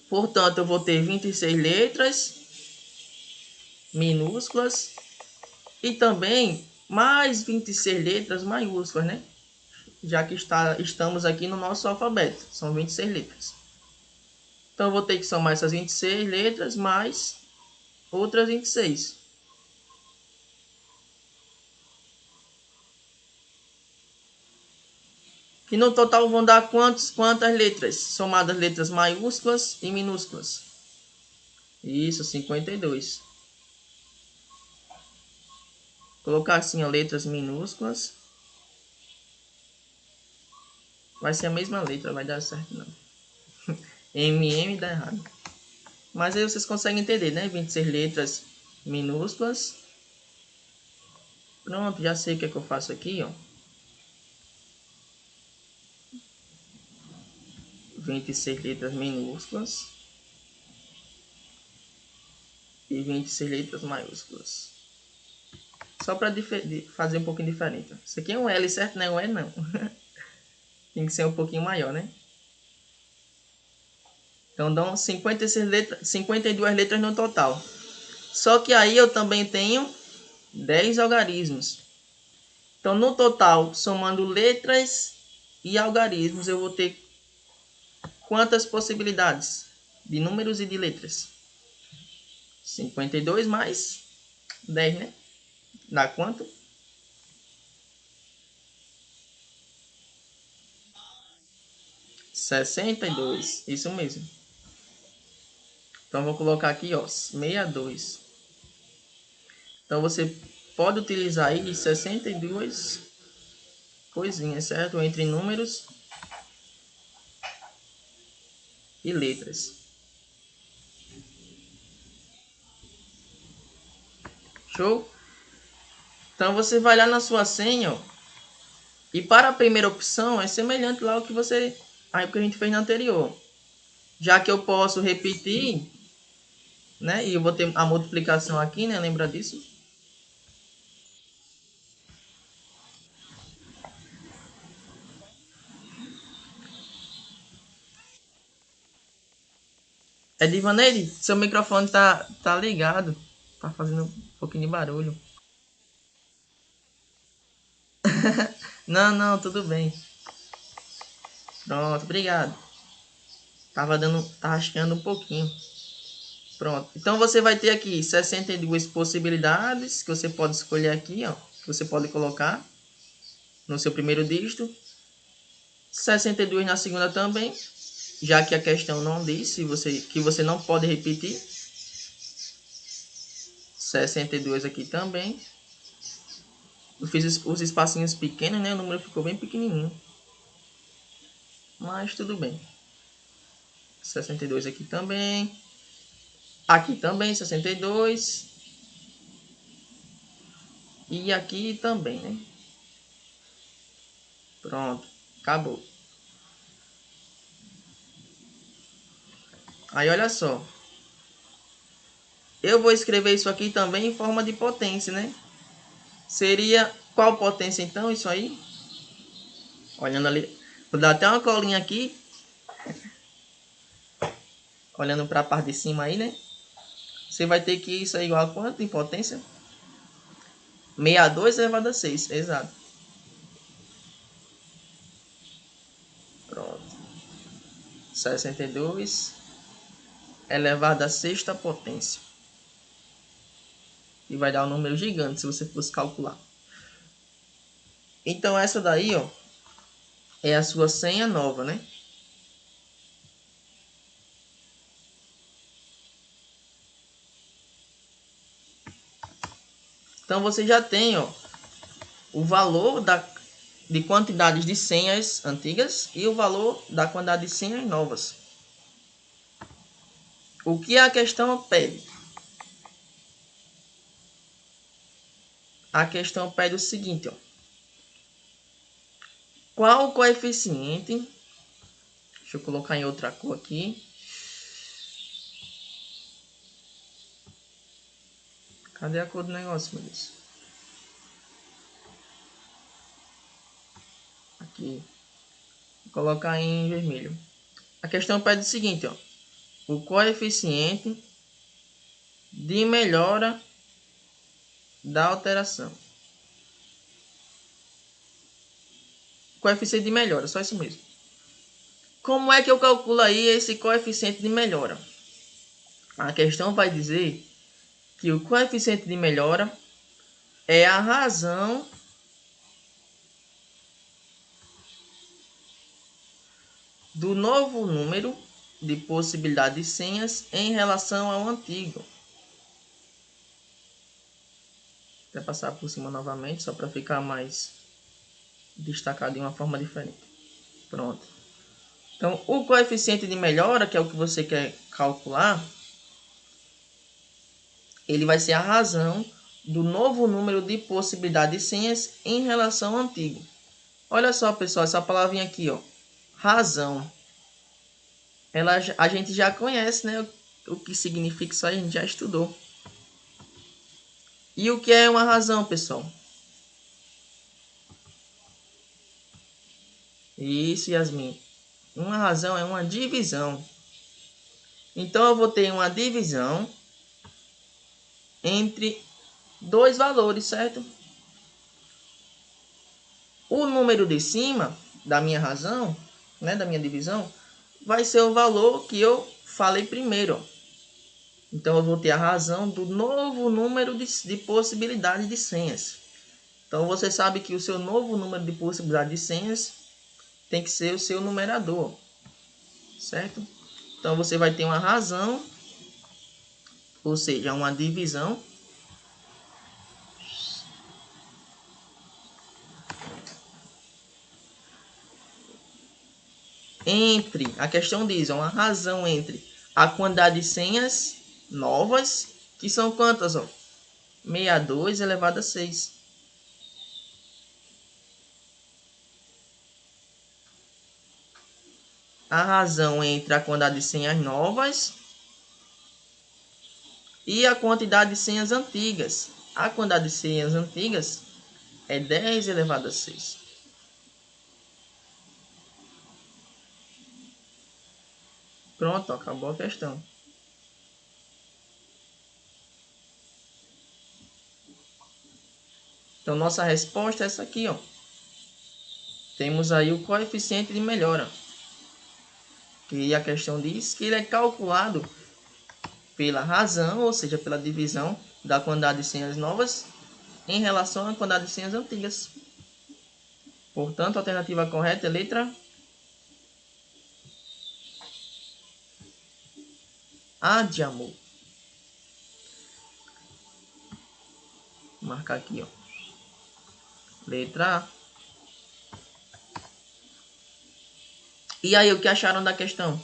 Portanto, eu vou ter 26 letras minúsculas e também mais 26 letras maiúsculas, né? Já que estamos aqui no nosso alfabeto. São 26 letras. Então eu vou ter que somar essas 26 letras mais outras 26. Que no total vão dar quantas letras? Somadas letras maiúsculas e minúsculas. Isso, 52. Colocar assim, ó, letras minúsculas. Vai ser a mesma letra, vai dar certo não. MM dá errado. Mas aí vocês conseguem entender, né? 26 letras minúsculas. Pronto, já sei o que é que eu faço aqui, ó. 26 letras minúsculas. E 26 letras maiúsculas. Só para fazer um pouquinho diferente. Isso aqui é um L, certo? Não é um E, não. Tem que ser um pouquinho maior, né? Então dão 52 letras no total. Só que aí eu também tenho 10 algarismos. Então no total, somando letras e algarismos, eu vou ter quantas possibilidades de números e de letras? 52 mais 10, né? Dá quanto? 62. Isso mesmo. Então vou colocar aqui, ó, 62. Então você pode utilizar aí 62 coisinhas, certo? Entre números e letras. Show? Então você vai lá na sua senha, ó, e para a primeira opção é semelhante lá ao que você, aí que a gente fez na anterior. Já que eu posso repetir, né? E eu vou ter a multiplicação aqui, né? Lembra disso? É Divaneide, seu microfone tá ligado. Tá fazendo um pouquinho de barulho. Não, não, tudo bem. Pronto, obrigado. Tá rascando um pouquinho. Pronto. Então você vai ter aqui 62 possibilidades que você pode escolher aqui, ó. Que você pode colocar no seu primeiro dígito. 62 na segunda também, já que a questão não diz que você não pode repetir. 62 aqui também. Eu fiz os espacinhos pequenos, né? O número ficou bem pequenininho. Mas tudo bem. 62 aqui também. Aqui também 62. E aqui também, né? Pronto. Acabou. Aí olha só. eu vou escrever isso aqui também em forma de potência, né? Seria qual potência então isso aí? Olhando ali, vou dar até uma colinha aqui. Olhando para a parte de cima aí, né? Você vai ter que isso é igual a quanto em potência? 62 elevado a 6, exato. Pronto. 62 elevado a sexta potência. E vai dar um número gigante se você fosse calcular. Então essa daí, ó, é a sua senha nova, né? Então você já tem, ó, o valor de quantidades de senhas antigas e o valor da quantidade de senhas novas. O que a questão pede? A questão pede o seguinte, ó. Qual o coeficiente? Deixa eu colocar em outra cor aqui. Cadê a cor do negócio, meu Deus? Aqui. Vou colocar em vermelho. A questão pede o seguinte, ó. O coeficiente de melhora da alteração. Coeficiente de melhora, só isso mesmo. Como é que eu calculo aí esse coeficiente de melhora? A questão vai dizer que o coeficiente de melhora é a razão do novo número de possibilidade de senhas em relação ao antigo. Vou passar por cima novamente, só para ficar mais destacado de uma forma diferente. Pronto. Então, o coeficiente de melhora, que é o que você quer calcular, ele vai ser a razão do novo número de possibilidade de senhas em relação ao antigo. Olha só, pessoal, essa palavrinha aqui, ó, razão. A gente já conhece, né? O que significa isso aí, a gente já estudou. E o que é uma razão, pessoal? Isso, Yasmin. Uma razão é uma divisão. Então, eu vou ter uma divisão entre dois valores, certo? O número de cima da minha razão, né, da minha divisão, vai ser o valor que eu falei primeiro. Então, eu vou ter a razão do novo número de possibilidade de senhas. Então, você sabe que o seu novo número de possibilidade de senhas tem que ser o seu numerador, certo? Então, você vai ter uma razão, ou seja, uma divisão entre, a questão diz, uma razão entre a quantidade de senhas novas, que são quantas, ó? 62 elevado a 6. A razão entre a quantidade de senhas novas e a quantidade de senhas antigas. A quantidade de senhas antigas é 10 elevado a 6. Pronto, acabou a questão. Então, nossa resposta é essa aqui, ó. Temos aí o coeficiente de melhora. Que a questão diz que ele é calculado pela razão, ou seja, pela divisão da quantidade de senhas novas em relação à quantidade de senhas antigas. Portanto, a alternativa correta é a letra A de amor. Vou marcar aqui, ó. Letra A. E aí, o que acharam da questão?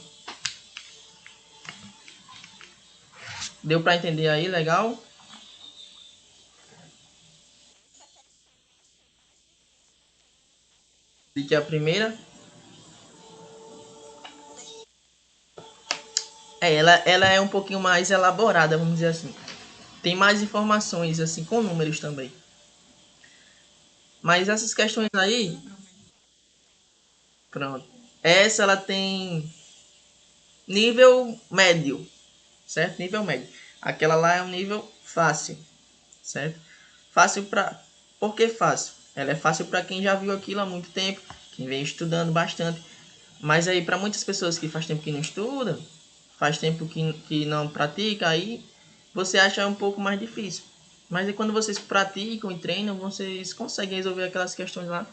Deu para entender aí, legal? De que a primeira ela é um pouquinho mais elaborada, vamos dizer assim. tem mais informações, assim, com números também. Mas essas questões aí, pronto. Essa ela tem nível médio, certo? Nível médio. Aquela lá é um nível fácil, certo? Fácil para... Por que fácil? Ela é fácil para quem já viu aquilo há muito tempo, quem vem estudando bastante. Mas aí para muitas pessoas que faz tempo que não estuda, faz tempo que não pratica, aí você acha um pouco mais difícil. Mas aí quando vocês praticam e treinam, vocês conseguem resolver aquelas questões lá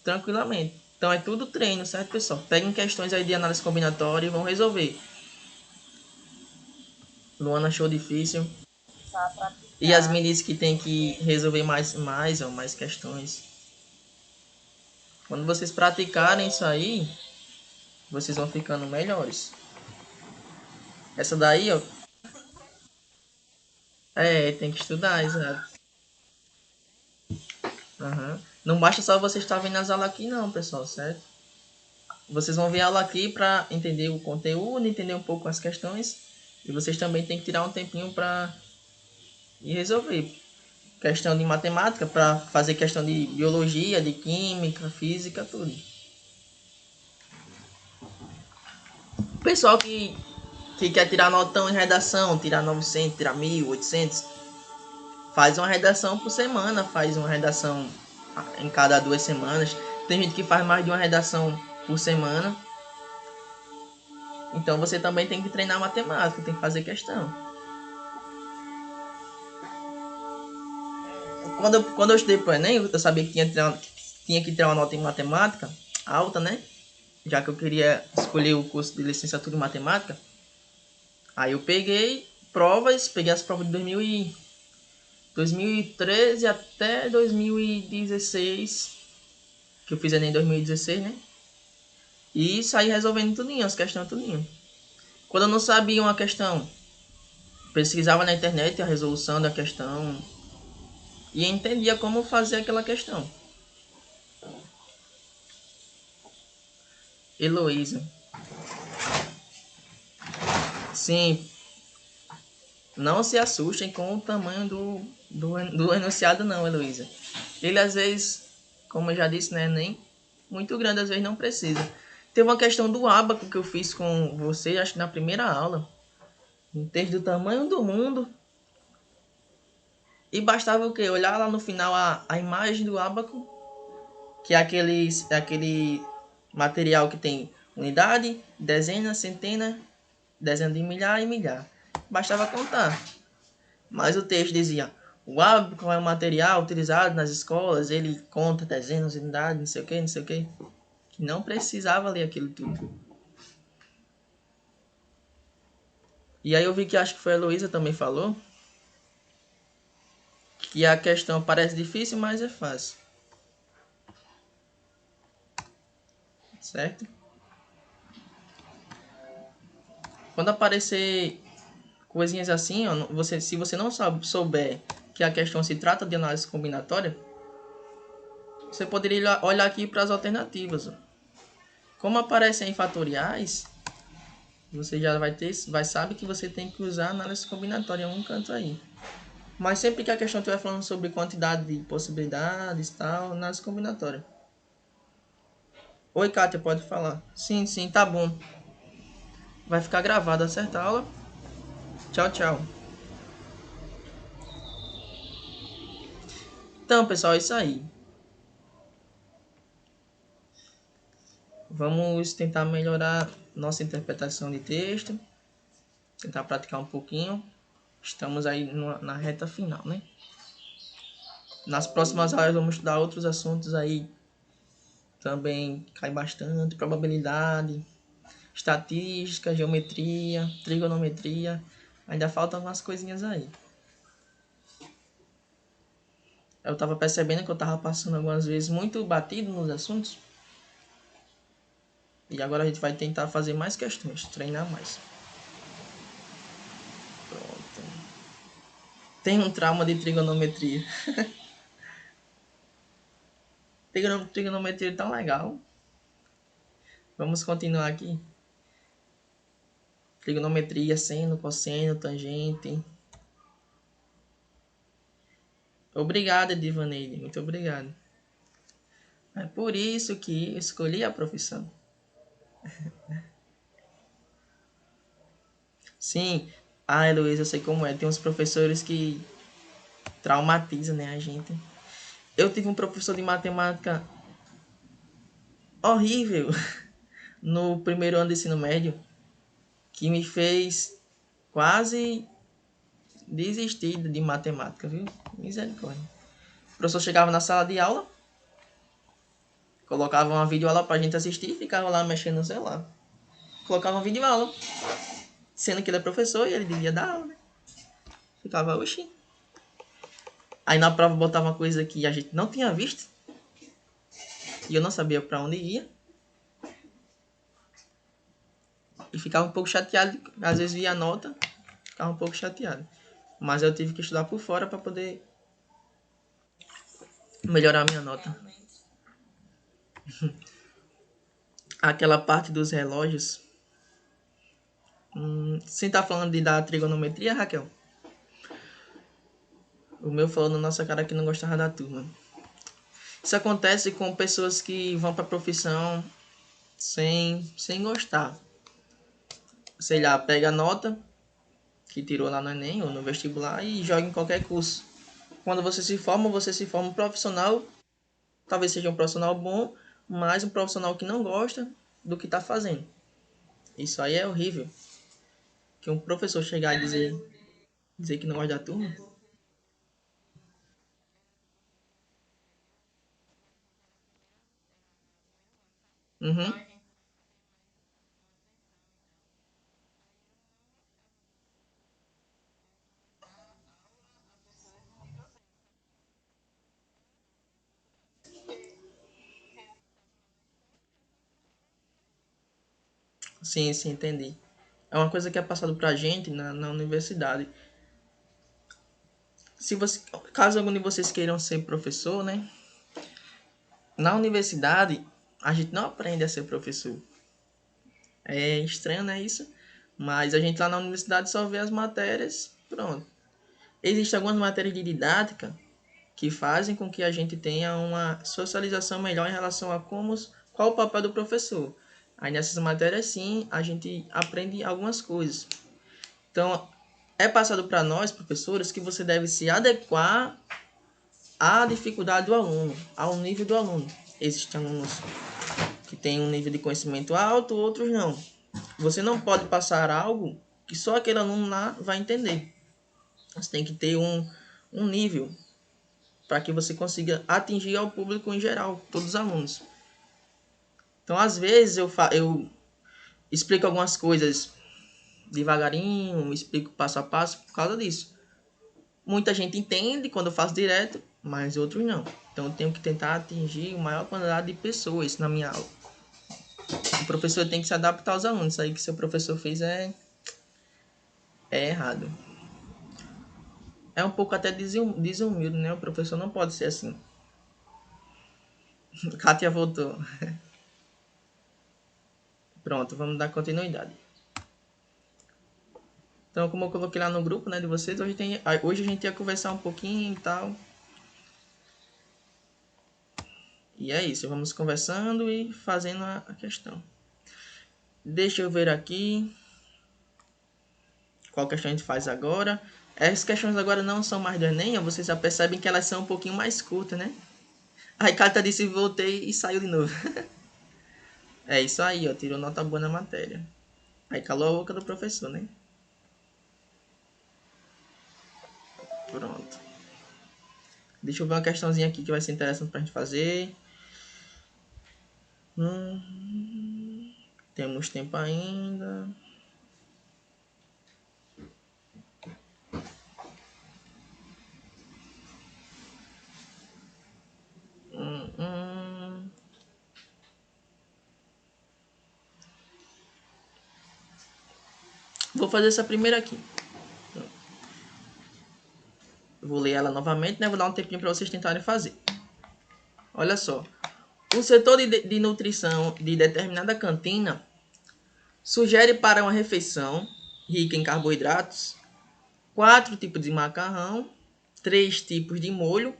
tranquilamente. Então é tudo treino, certo, pessoal? Peguem questões aí de análise combinatória e vão resolver. Luana achou difícil. E as meninas que tem que resolver mais questões. Quando vocês praticarem isso aí, vocês vão ficando melhores. Essa daí, ó. Tem que estudar, exato. Uhum. Não basta só você estar vendo as aulas aqui não, pessoal, certo? Vocês vão ver a aula aqui para entender o conteúdo, entender um pouco as questões. E vocês também tem que tirar um tempinho para ir resolver. Questão de matemática, para fazer questão de biologia, de química, física, tudo. O pessoal que quer tirar notão em redação, tirar 900, tirar 1.800, faz uma redação por semana, faz uma redação em cada 2 semanas. Tem gente que faz mais de uma redação por semana. Então você também tem que treinar matemática, tem que fazer questão. Quando eu estudei pro Enem, eu sabia que tinha que tirar uma nota em matemática alta, né? Já que eu queria escolher o curso de licenciatura em matemática. Aí eu peguei as provas de 2013 até 2016, que eu fiz Enem em 2016, né? E saí resolvendo tudinho, as questões tudinho. Quando eu não sabia uma questão, pesquisava na internet a resolução da questão e entendia como fazer aquela questão. Heloísa. Sim, não se assustem com o tamanho do enunciado não, Heloísa. Ele às vezes, como eu já disse, né, nem muito grande, às vezes não precisa. Teve uma questão do ábaco que eu fiz com você, acho que na primeira aula. Um texto do tamanho do mundo. E bastava o quê? Olhar lá no final a imagem do ábaco, que é aquele material que tem unidade, dezena, centena, dezena de milhar e milhar. Bastava contar. Mas o texto dizia: o ábaco é um material utilizado nas escolas, ele conta dezenas, unidades, não sei o que, não sei o que. Que não precisava ler aquilo tudo. E aí eu vi que acho que foi a Heloísa também falou que a questão parece difícil, mas é fácil. Certo? Quando aparecer coisinhas assim, ó, se você não souber que a questão se trata de análise combinatória, você poderia olhar aqui para as alternativas. Ó. Como aparecem em fatoriais, você já vai saber que você tem que usar análise combinatória em um canto aí. Mas sempre que a questão estiver falando sobre quantidade de possibilidades e tal, análise combinatória. Oi, Kátia, pode falar. Sim, sim, tá bom. Vai ficar gravada, certa aula? Tchau, tchau. Então, pessoal, é isso aí. Vamos tentar melhorar nossa interpretação de texto. Tentar praticar um pouquinho. Estamos aí na reta final, né? Nas próximas aulas vamos estudar outros assuntos aí. Também cai bastante. Probabilidade, estatística, geometria, trigonometria. Ainda faltam algumas coisinhas aí. Eu estava percebendo que eu estava passando algumas vezes muito batido nos assuntos. E agora a gente vai tentar fazer mais questões, treinar mais. Pronto. Tem um trauma de trigonometria. Trigonometria tão legal. Vamos continuar aqui. Trigonometria, seno, cosseno, tangente. Obrigado, Divaneide. Muito obrigado. É por isso que eu escolhi a profissão. Sim. Ah, Heloísa, eu sei como é. Tem uns professores que traumatizam, né, a gente. Eu tive um professor de matemática horrível no primeiro ano do ensino médio que me fez quase desistir de matemática, viu? Misericórdia. O professor chegava na sala de aula, colocava uma videoaula pra gente assistir e ficava lá mexendo no celular. Colocava uma videoaula, sendo que ele é professor e ele devia dar aula, né? Ficava, oxi. Aí na prova botava uma coisa que a gente não tinha visto e eu não sabia pra onde ia. E ficava um pouco chateado, às vezes via a nota, ficava um pouco chateado. Mas eu tive que estudar por fora para poder melhorar a minha nota. Aquela parte dos relógios. Você tá falando da trigonometria, Raquel? O meu falou na nossa cara que não gostava da turma. Isso acontece com pessoas que vão para a profissão sem gostar. Sei lá, pega a nota que tirou lá no Enem ou no vestibular e joga em qualquer curso. Quando você se forma um profissional, talvez seja um profissional bom, mas um profissional que não gosta do que está fazendo. Isso aí é horrível. Que um professor chegar e dizer que não gosta da turma. Uhum. Sim, sim, entendi. É uma coisa que é passado pra gente na universidade. Se você, caso algum de vocês queiram ser professor, né? Na universidade, a gente não aprende a ser professor. É estranho, né, isso? Mas a gente lá na universidade só vê as matérias, pronto. Existem algumas matérias de didática que fazem com que a gente tenha uma socialização melhor em relação a qual o papel do professor. Aí nessas matérias sim, a gente aprende algumas coisas. Então, é passado para nós, professores, que você deve se adequar à dificuldade do aluno, ao nível do aluno. Existem alunos que têm um nível de conhecimento alto, outros não. Você não pode passar algo que só aquele aluno lá vai entender. Você tem que ter um nível para que você consiga atingir ao público em geral, todos os alunos. Então, às vezes, eu explico algumas coisas devagarinho, explico passo a passo por causa disso. Muita gente entende quando eu faço direto, mas outros não. Então, eu tenho que tentar atingir a maior quantidade de pessoas na minha aula. O professor tem que se adaptar aos alunos. Isso aí que seu professor fez é errado. É um pouco até desumilde, né? O professor não pode ser assim. Kátia voltou. Pronto, vamos dar continuidade. Então, como eu coloquei lá no grupo, né, de vocês, hoje a gente ia conversar um pouquinho e tal. E é isso, vamos conversando e fazendo a questão. Deixa eu ver aqui qual questão a gente faz agora. Essas questões agora não são mais do Enem, vocês já percebem que elas são um pouquinho mais curtas, né? Aí Kátia disse voltei e saiu de novo. É isso aí, ó, tirou nota boa na matéria. Aí calou a boca do professor, né? Pronto. Deixa eu ver uma questãozinha aqui que vai ser interessante pra gente fazer. Temos tempo ainda. Hum. Vou fazer essa primeira aqui. Vou ler ela novamente, né? Vou dar um tempinho para vocês tentarem fazer. Olha só. O setor de nutrição de determinada cantina sugere para uma refeição rica em carboidratos 4 tipos de macarrão 3 tipos de molho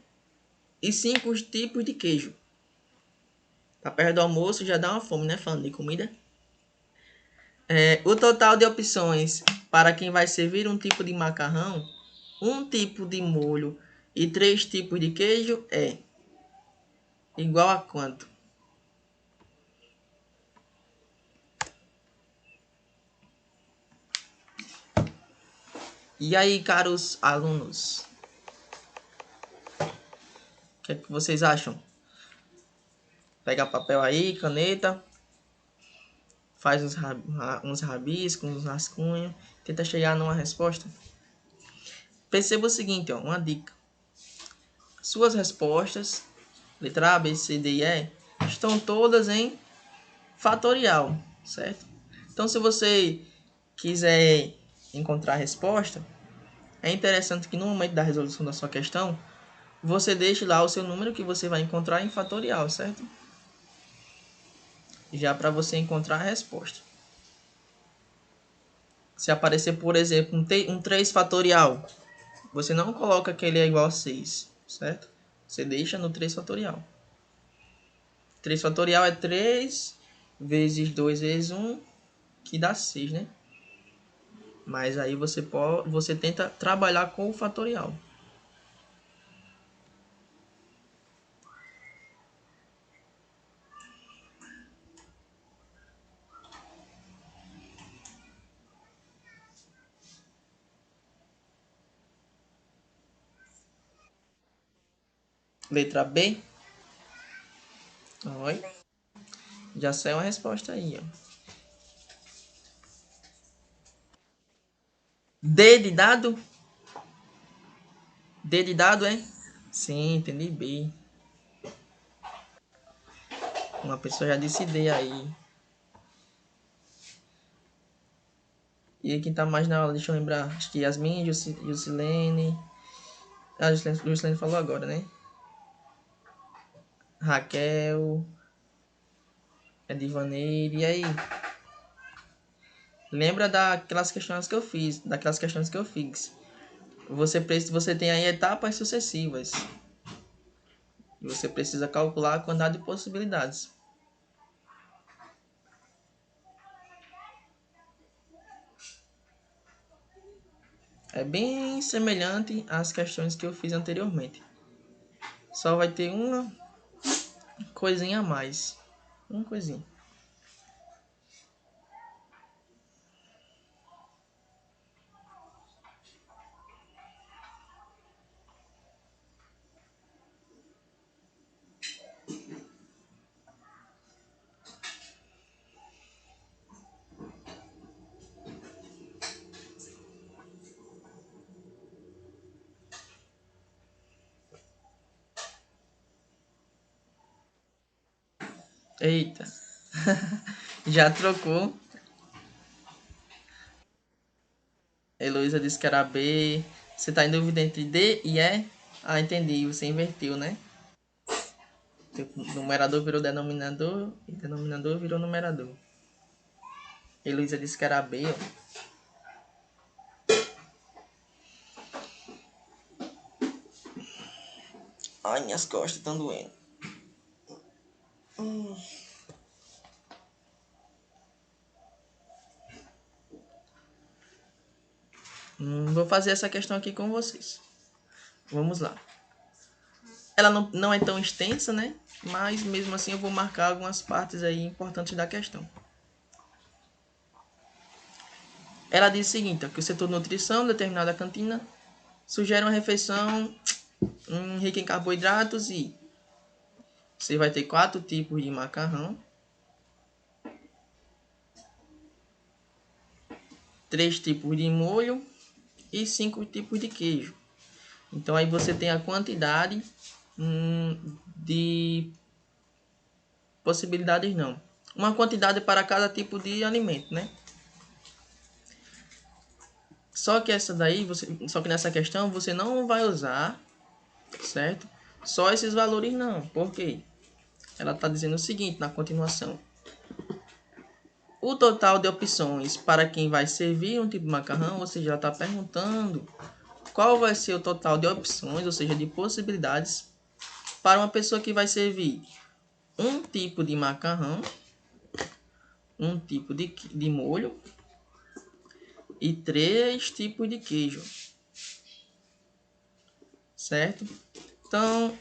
e 5 tipos de queijo. Tá perto do almoço, já dá uma fome, né? Falando de comida. O total de opções para quem vai servir um tipo de macarrão, um tipo de molho e 3 tipos de queijo é igual a quanto? E aí, caros alunos, o que é que vocês acham? Pega papel aí, caneta, faz uns rabiscos, uns rascunhos, tenta chegar numa resposta. Perceba o seguinte, ó, uma dica. Suas respostas, letra A, B, C, D e E, estão todas em fatorial, certo? Então, se você quiser encontrar a resposta, é interessante que no momento da resolução da sua questão, você deixe lá o seu número que você vai encontrar em fatorial, certo? Já para você encontrar a resposta. Se aparecer, por exemplo, um 3 fatorial, você não coloca que ele é igual a 6, certo? Você deixa no 3 fatorial. 3 fatorial é 3 vezes 2 vezes 1, que dá 6, né? Mas aí você tenta trabalhar com o fatorial. Letra B. Oi. Já saiu uma resposta aí, ó. D de dado? D de dado, é? Sim, entendi B. Uma pessoa já disse D aí. E quem tá mais na aula, deixa eu lembrar. Acho que Yasmin, Jusilene. A Jusilene falou agora, né? Raquel. Edivaneire. E aí? Lembra daquelas questões que eu fiz? Você tem aí etapas sucessivas. E você precisa calcular a quantidade de possibilidades. É bem semelhante às questões que eu fiz anteriormente. Só vai ter uma coisinha a mais. Uma coisinha. Eita. Já trocou. Heloísa disse que era B. Você tá em dúvida entre D e E? Ah, entendi. Você inverteu, né? O numerador virou denominador e denominador virou numerador. Heloísa disse que era B, ó. Ai, minhas costas estão doendo. Vou fazer essa questão aqui com vocês. Vamos lá. Ela não é tão extensa, né? Mas mesmo assim eu vou marcar algumas partes aí importantes da questão. Ela diz o seguinte, ó, que o setor de nutrição determinada cantina sugere uma refeição rica em carboidratos e você vai ter 4 tipos de macarrão, 3 tipos de molho e 5 tipos de queijo. Então aí você tem a quantidade de possibilidades, não. Uma quantidade para cada tipo de alimento, né? Só que nessa questão você não vai usar, certo? Só esses valores não. Por quê? Ela está dizendo o seguinte na continuação. O total de opções para quem vai servir um tipo de macarrão, ou seja, ela está perguntando qual vai ser o total de opções, ou seja, de possibilidades, para uma pessoa que vai servir um tipo de macarrão, um tipo de molho e 3 tipos de queijo, certo? Então,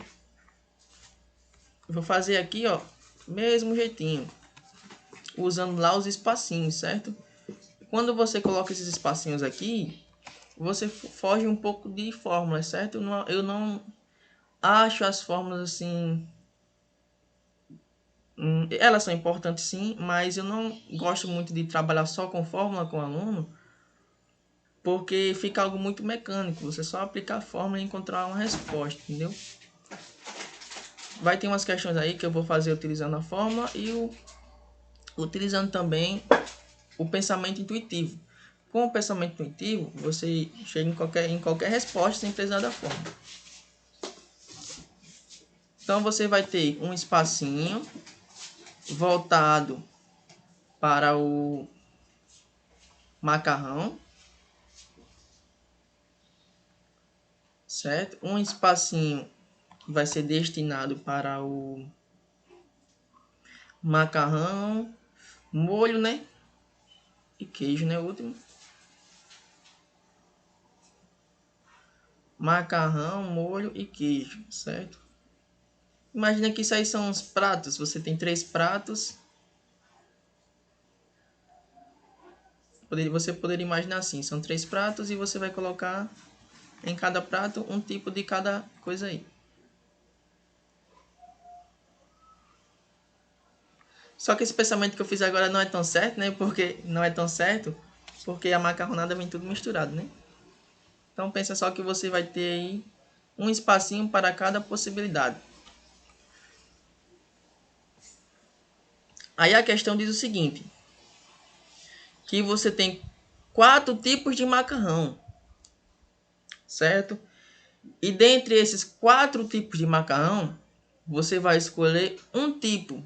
vou fazer aqui, ó, mesmo jeitinho, usando lá os espacinhos, certo? Quando você coloca esses espacinhos aqui, você foge um pouco de fórmulas, certo? Eu não acho as fórmulas assim... elas são importantes sim, mas eu não gosto muito de trabalhar só com fórmula com o aluno, porque fica algo muito mecânico. Você só aplicar a fórmula e encontrar uma resposta, entendeu? Vai ter umas questões aí que eu vou fazer utilizando a fórmula e utilizando também o pensamento intuitivo. Com o pensamento intuitivo, você chega em qualquer resposta sem precisar da fórmula. Então você vai ter um espacinho voltado para o macarrão, certo? Um espacinho vai ser destinado para o macarrão, molho, né? E queijo, né? O último. Macarrão, molho e queijo, certo? Imagina que isso aí são os pratos. Você tem 3 pratos. Você poderia imaginar assim, são 3 pratos e você vai colocar em cada prato um tipo de cada coisa aí. Só que esse pensamento que eu fiz agora não é tão certo, né? Porque não é tão certo, porque a macarronada vem tudo misturado, né? Então pensa só que você vai ter aí um espacinho para cada possibilidade. Aí a questão diz o seguinte, que você tem 4 tipos de macarrão, certo? E dentre esses 4 tipos de macarrão, você vai escolher um tipo.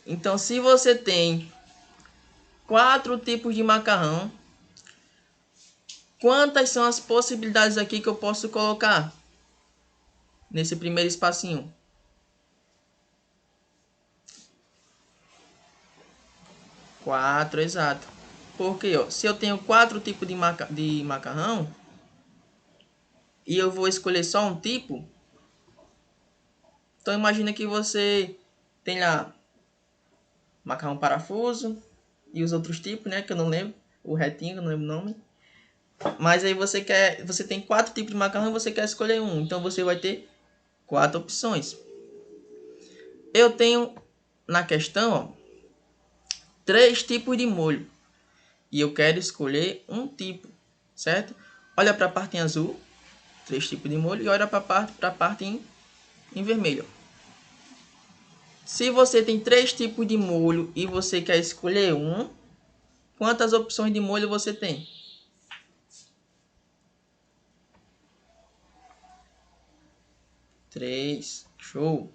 Então, se você tem 4 tipos de macarrão, quantas são as possibilidades aqui que eu posso colocar nesse primeiro espacinho? 4, exato. Porque, ó, se eu tenho 4 tipos de macarrão e eu vou escolher só um tipo, então imagina que você tem lá macarrão parafuso e os outros tipos, né, que eu não lembro, o retinho, eu não lembro o nome. Mas aí você tem 4 tipos de macarrão e você quer escolher um, então você vai ter 4 opções. Eu tenho na questão, ó, 3 tipos de molho e eu quero escolher um tipo, certo? Olha para a parte em azul, 3 tipos de molho, e olha para a parte em vermelho. Se você tem 3 tipos de molho e você quer escolher um, quantas opções de molho você tem? 3. Show.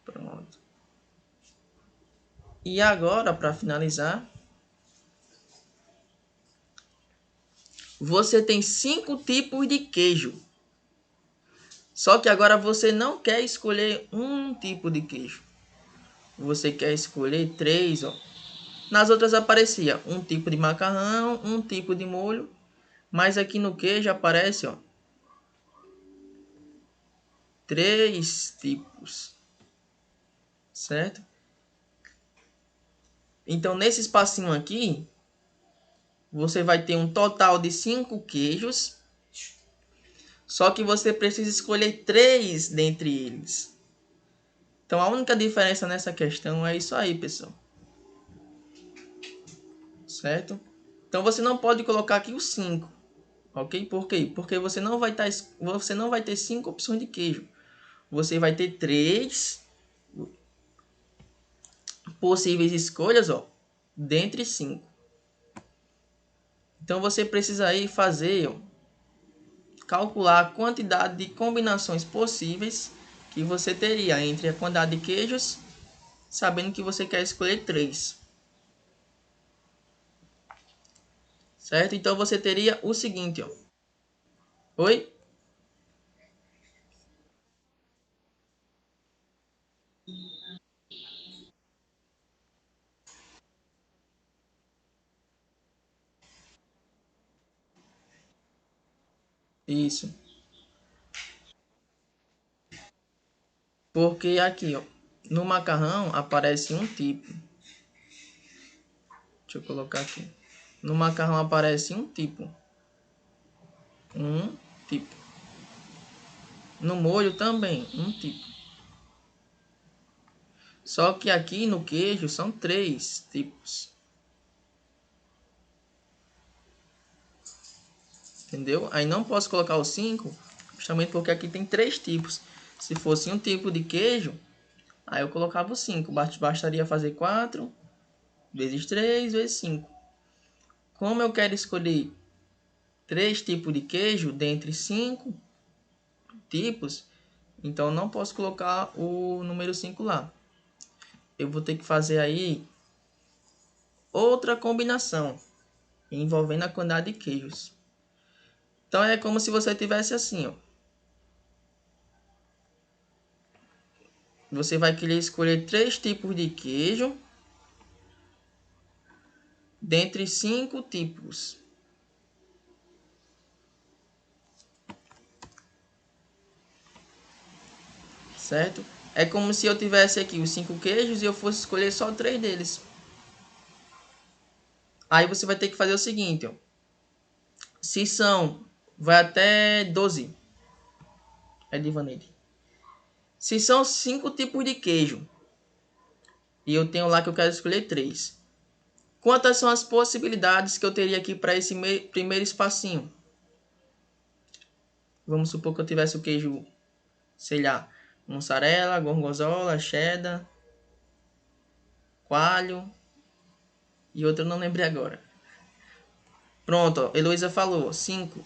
Pronto. E agora, para finalizar, você tem 5 tipos de queijo. Só que agora você não quer escolher um tipo de queijo. Você quer escolher 3, ó. Nas outras aparecia um tipo de macarrão, um tipo de molho, mas aqui no queijo aparece, ó, 3 tipos, certo? Então nesse espacinho aqui, você vai ter um total de 5 queijos, só que você precisa escolher 3 dentre eles. Então a única diferença nessa questão é isso aí, pessoal. Certo? Então você não pode colocar aqui os 5. Ok? Por quê? Porque você não vai ter 5 opções de queijo. Você vai ter 3 possíveis escolhas, ó, dentre 5. Então você precisa aí fazer, ó, calcular a quantidade de combinações possíveis que você teria entre a quantidade de queijos, sabendo que você quer escolher 3. certo? Então você teria o seguinte, ó. Oi? Isso. Porque aqui, ó, no macarrão aparece um tipo. Deixa eu colocar aqui. No macarrão aparece um tipo. Um tipo. No molho também, um tipo. Só que aqui no queijo são 3 tipos. Entendeu? Aí não posso colocar os 5, justamente porque aqui tem 3 tipos. Se fosse um tipo de queijo, aí eu colocava os 5. Bastaria fazer 4 vezes 3 vezes 5. Como eu quero escolher 3 tipos de queijo dentre 5 tipos, então não posso colocar o número 5 lá. Eu vou ter que fazer aí outra combinação envolvendo a quantidade de queijos. Então é como se você tivesse assim, ó. Você vai querer escolher 3 tipos de queijo dentre 5 tipos. Certo? É como se eu tivesse aqui os 5 queijos e eu fosse escolher só 3 deles. Aí você vai ter que fazer o seguinte, ó. Se são, vai até 12. É de Vaneide. Se são 5 tipos de queijo e eu tenho lá que eu quero escolher 3. Quantas são as possibilidades que eu teria aqui para esse primeiro espacinho? Vamos supor que eu tivesse o queijo, sei lá, mussarela, gorgonzola, cheddar, coalho e outro eu não lembrei agora. Pronto, ó, Heloísa falou, 5.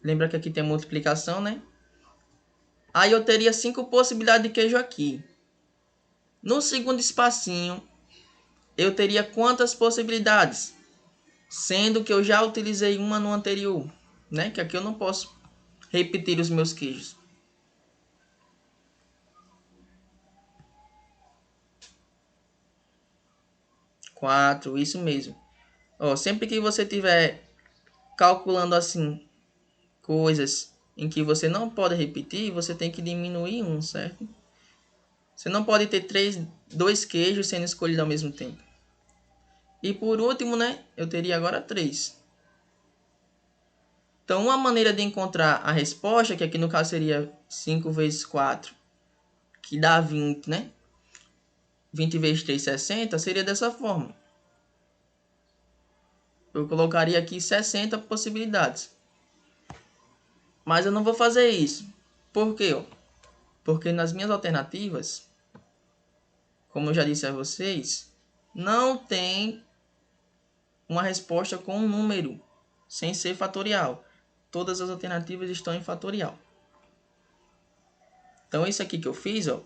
Lembra que aqui tem multiplicação, né? Aí eu teria 5 possibilidades de queijo aqui. No segundo espacinho, eu teria quantas possibilidades? Sendo que eu já utilizei uma no anterior, né? Que aqui eu não posso repetir os meus queijos. 4, isso mesmo. Ó, sempre que você tiver calculando assim coisas em que você não pode repetir, você tem que diminuir um, certo? Você não pode ter 2 queijos sendo escolhidos ao mesmo tempo. E por último, né, eu teria agora 3. Então, uma maneira de encontrar a resposta, que aqui no caso seria 5 vezes 4, que dá 20, né? 20 vezes 3, 60, seria dessa forma. Eu colocaria aqui 60 possibilidades. Mas eu não vou fazer isso. Por quê? Porque nas minhas alternativas, como eu já disse a vocês, não tem uma resposta com um número, sem ser fatorial. Todas as alternativas estão em fatorial. Então, isso aqui que eu fiz, ó,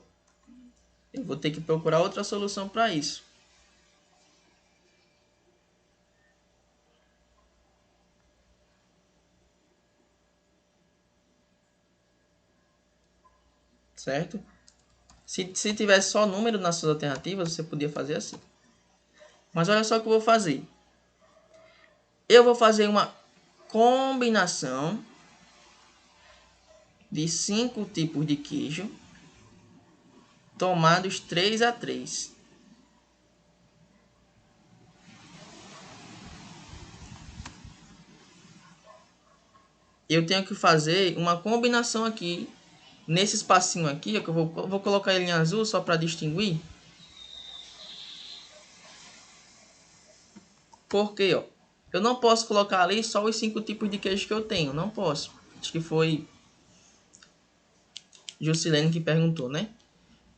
eu vou ter que procurar outra solução para isso. Certo? Se tivesse só número nas suas alternativas, você podia fazer assim. Mas olha só o que eu vou fazer. Eu vou fazer uma combinação de 5 tipos de queijo, tomados 3 a 3. Eu tenho que fazer uma combinação aqui, nesse espacinho aqui, que eu vou colocar ele em azul só para distinguir. Porque, ó, eu não posso colocar ali só os 5 tipos de queijo que eu tenho, não posso. Acho que foi Jusilene que perguntou, né?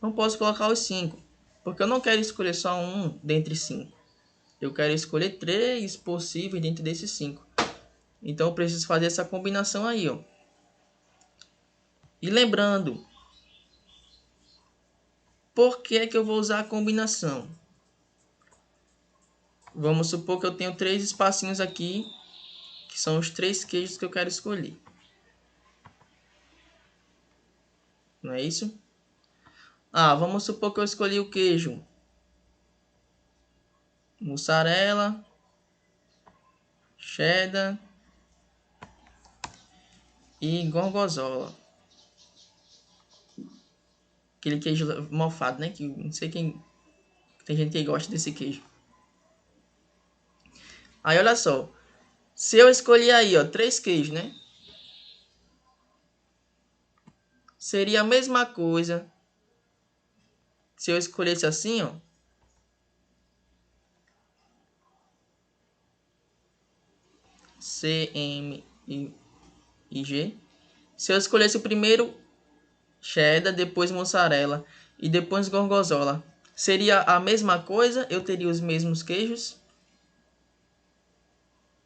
Não posso colocar os 5, porque eu não quero escolher só um dentre 5. Eu quero escolher 3 possíveis dentro desses 5. Então eu preciso fazer essa combinação aí, ó. E lembrando, por que que eu vou usar a combinação? Vamos supor que eu tenho 3 espacinhos aqui, que são os 3 queijos que eu quero escolher. Não é isso? Ah, vamos supor que eu escolhi o queijo mussarela, cheddar e gorgonzola. Aquele queijo mofado, né? Que não sei quem... Tem gente que gosta desse queijo. Aí, olha só. Se eu escolher aí, ó, 3 queijos, né? Seria a mesma coisa se eu escolhesse assim, ó. C, M e G. Se eu escolhesse o primeiro cheddar, depois mussarela e depois gorgonzola, seria a mesma coisa? Eu teria os mesmos queijos?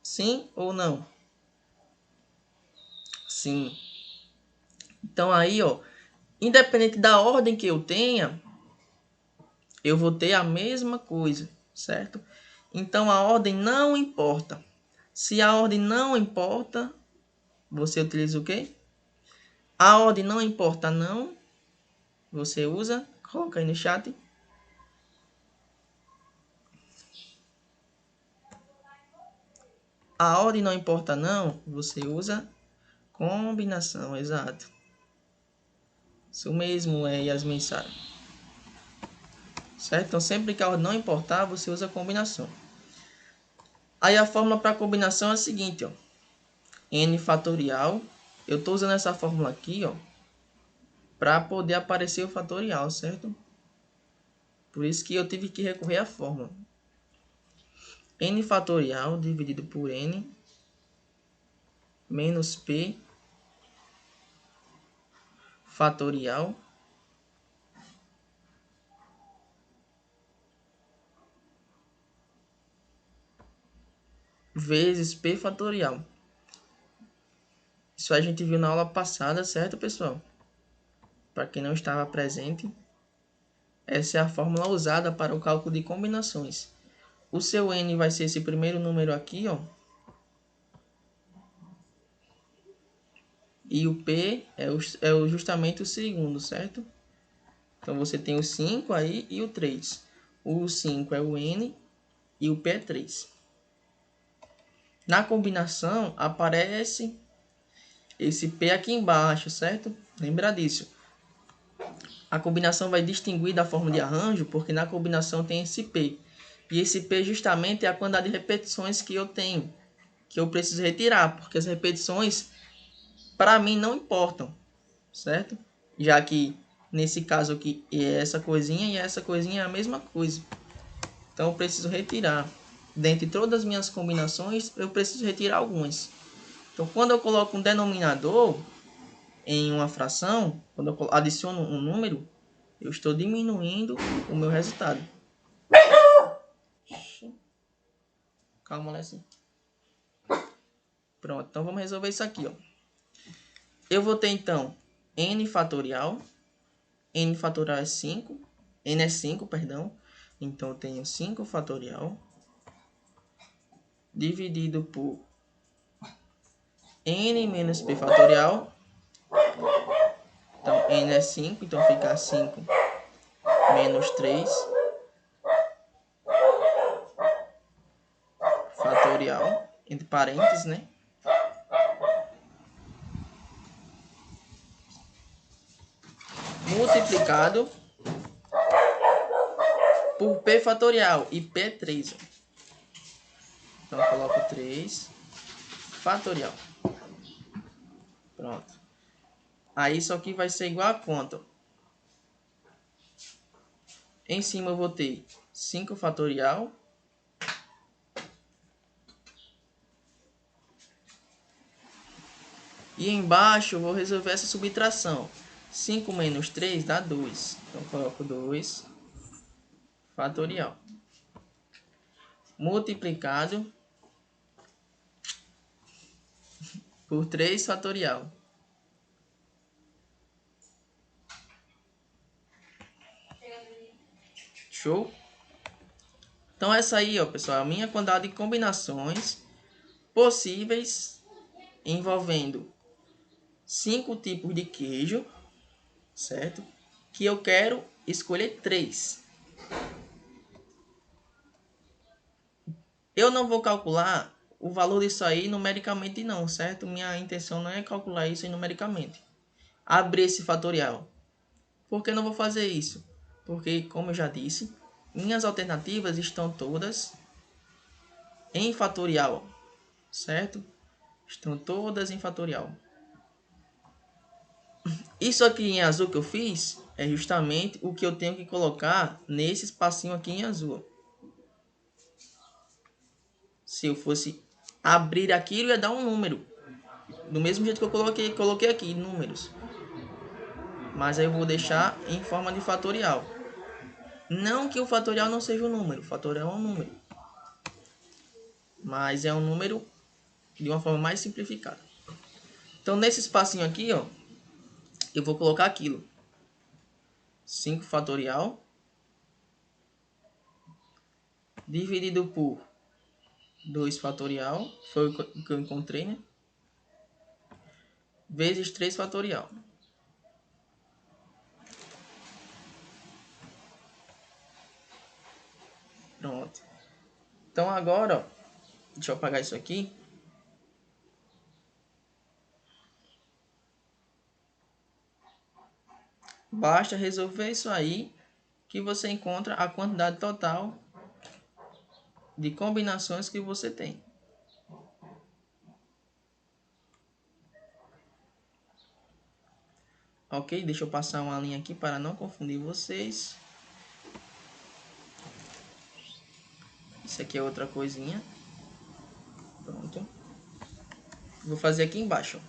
Sim ou não? Sim. Então aí, ó, independente da ordem que eu tenha, eu vou ter a mesma coisa, certo? Então a ordem não importa. Se a ordem não importa, você utiliza o quê? A ordem não importa não, você usa, coloca aí no chat. A ordem não importa não, você usa combinação, exato. Isso mesmo, Yasmin Sara. Certo? Então sempre que a ordem não importar, você usa combinação. Aí a fórmula para combinação é a seguinte, ó. N fatorial. Eu estou usando essa fórmula aqui, ó, para poder aparecer o fatorial, certo? Por isso que eu tive que recorrer à fórmula. N fatorial dividido por N menos P fatorial vezes P fatorial. Isso a gente viu na aula passada, certo, pessoal? Para quem não estava presente, essa é a fórmula usada para o cálculo de combinações. O seu N vai ser esse primeiro número aqui, ó. E o P é justamente o segundo, certo? Então você tem o 5 aí e o 3. O 5 é o N e o P é 3. Na combinação aparece esse P aqui embaixo, certo? Lembra disso. A combinação vai distinguir da forma de arranjo, porque na combinação tem esse P. E esse P justamente é a quantidade de repetições que eu tenho, que eu preciso retirar, porque as repetições, para mim, não importam, certo? Já que, nesse caso aqui, essa coisinha e essa coisinha é a mesma coisa. Então, eu preciso retirar. Dentre todas as minhas combinações, eu preciso retirar algumas. Então, quando eu coloco um denominador em uma fração, quando eu adiciono um número, eu estou diminuindo o meu resultado. Calma, Alessia. Pronto, então vamos resolver isso aqui, ó. Eu vou ter, então, n fatorial. N fatorial é 5. N é 5, perdão. Então, eu tenho 5 fatorial dividido por n menos p fatorial. Então, n é 5, então fica 5 menos 3 fatorial, entre parênteses, né? Multiplicado por p fatorial, e p é 3. Então, eu coloco 3 fatorial. Pronto. Aí, isso aqui vai ser igual a quanto? Em cima eu vou ter 5 fatorial. E embaixo eu vou resolver essa subtração. 5 menos 3 dá 2. Então, eu coloco 2 fatorial. Multiplicado por 3 fatorial. Show? Então essa aí, ó, pessoal, é a minha quantidade de combinações possíveis envolvendo 5 tipos de queijo, certo? Que eu quero escolher 3. Eu não vou calcular o valor disso aí numericamente não, certo? Minha intenção não é calcular isso numericamente. Abrir esse fatorial. Por que eu não vou fazer isso? Porque, como eu já disse, minhas alternativas estão todas em fatorial, certo? Estão todas em fatorial. Isso aqui em azul que eu fiz é justamente o que eu tenho que colocar nesse espacinho aqui em azul. Se eu fosse abrir aquilo, ia dar um número. Do mesmo jeito que eu coloquei aqui, números. Mas aí eu vou deixar em forma de fatorial. Não que o fatorial não seja um número. O fatorial é um número. Mas é um número de uma forma mais simplificada. Então, nesse espacinho aqui, ó, eu vou colocar aquilo. 5 fatorial dividido por 2 fatorial, foi o que eu encontrei, né? Vezes 3 fatorial. Pronto. Então agora, ó, deixa eu apagar isso aqui. Basta resolver isso aí que você encontra a quantidade total de combinações que você tem. Ok? Deixa eu passar uma linha aqui para não confundir vocês. Isso aqui é outra coisinha. Pronto. Vou fazer aqui embaixo.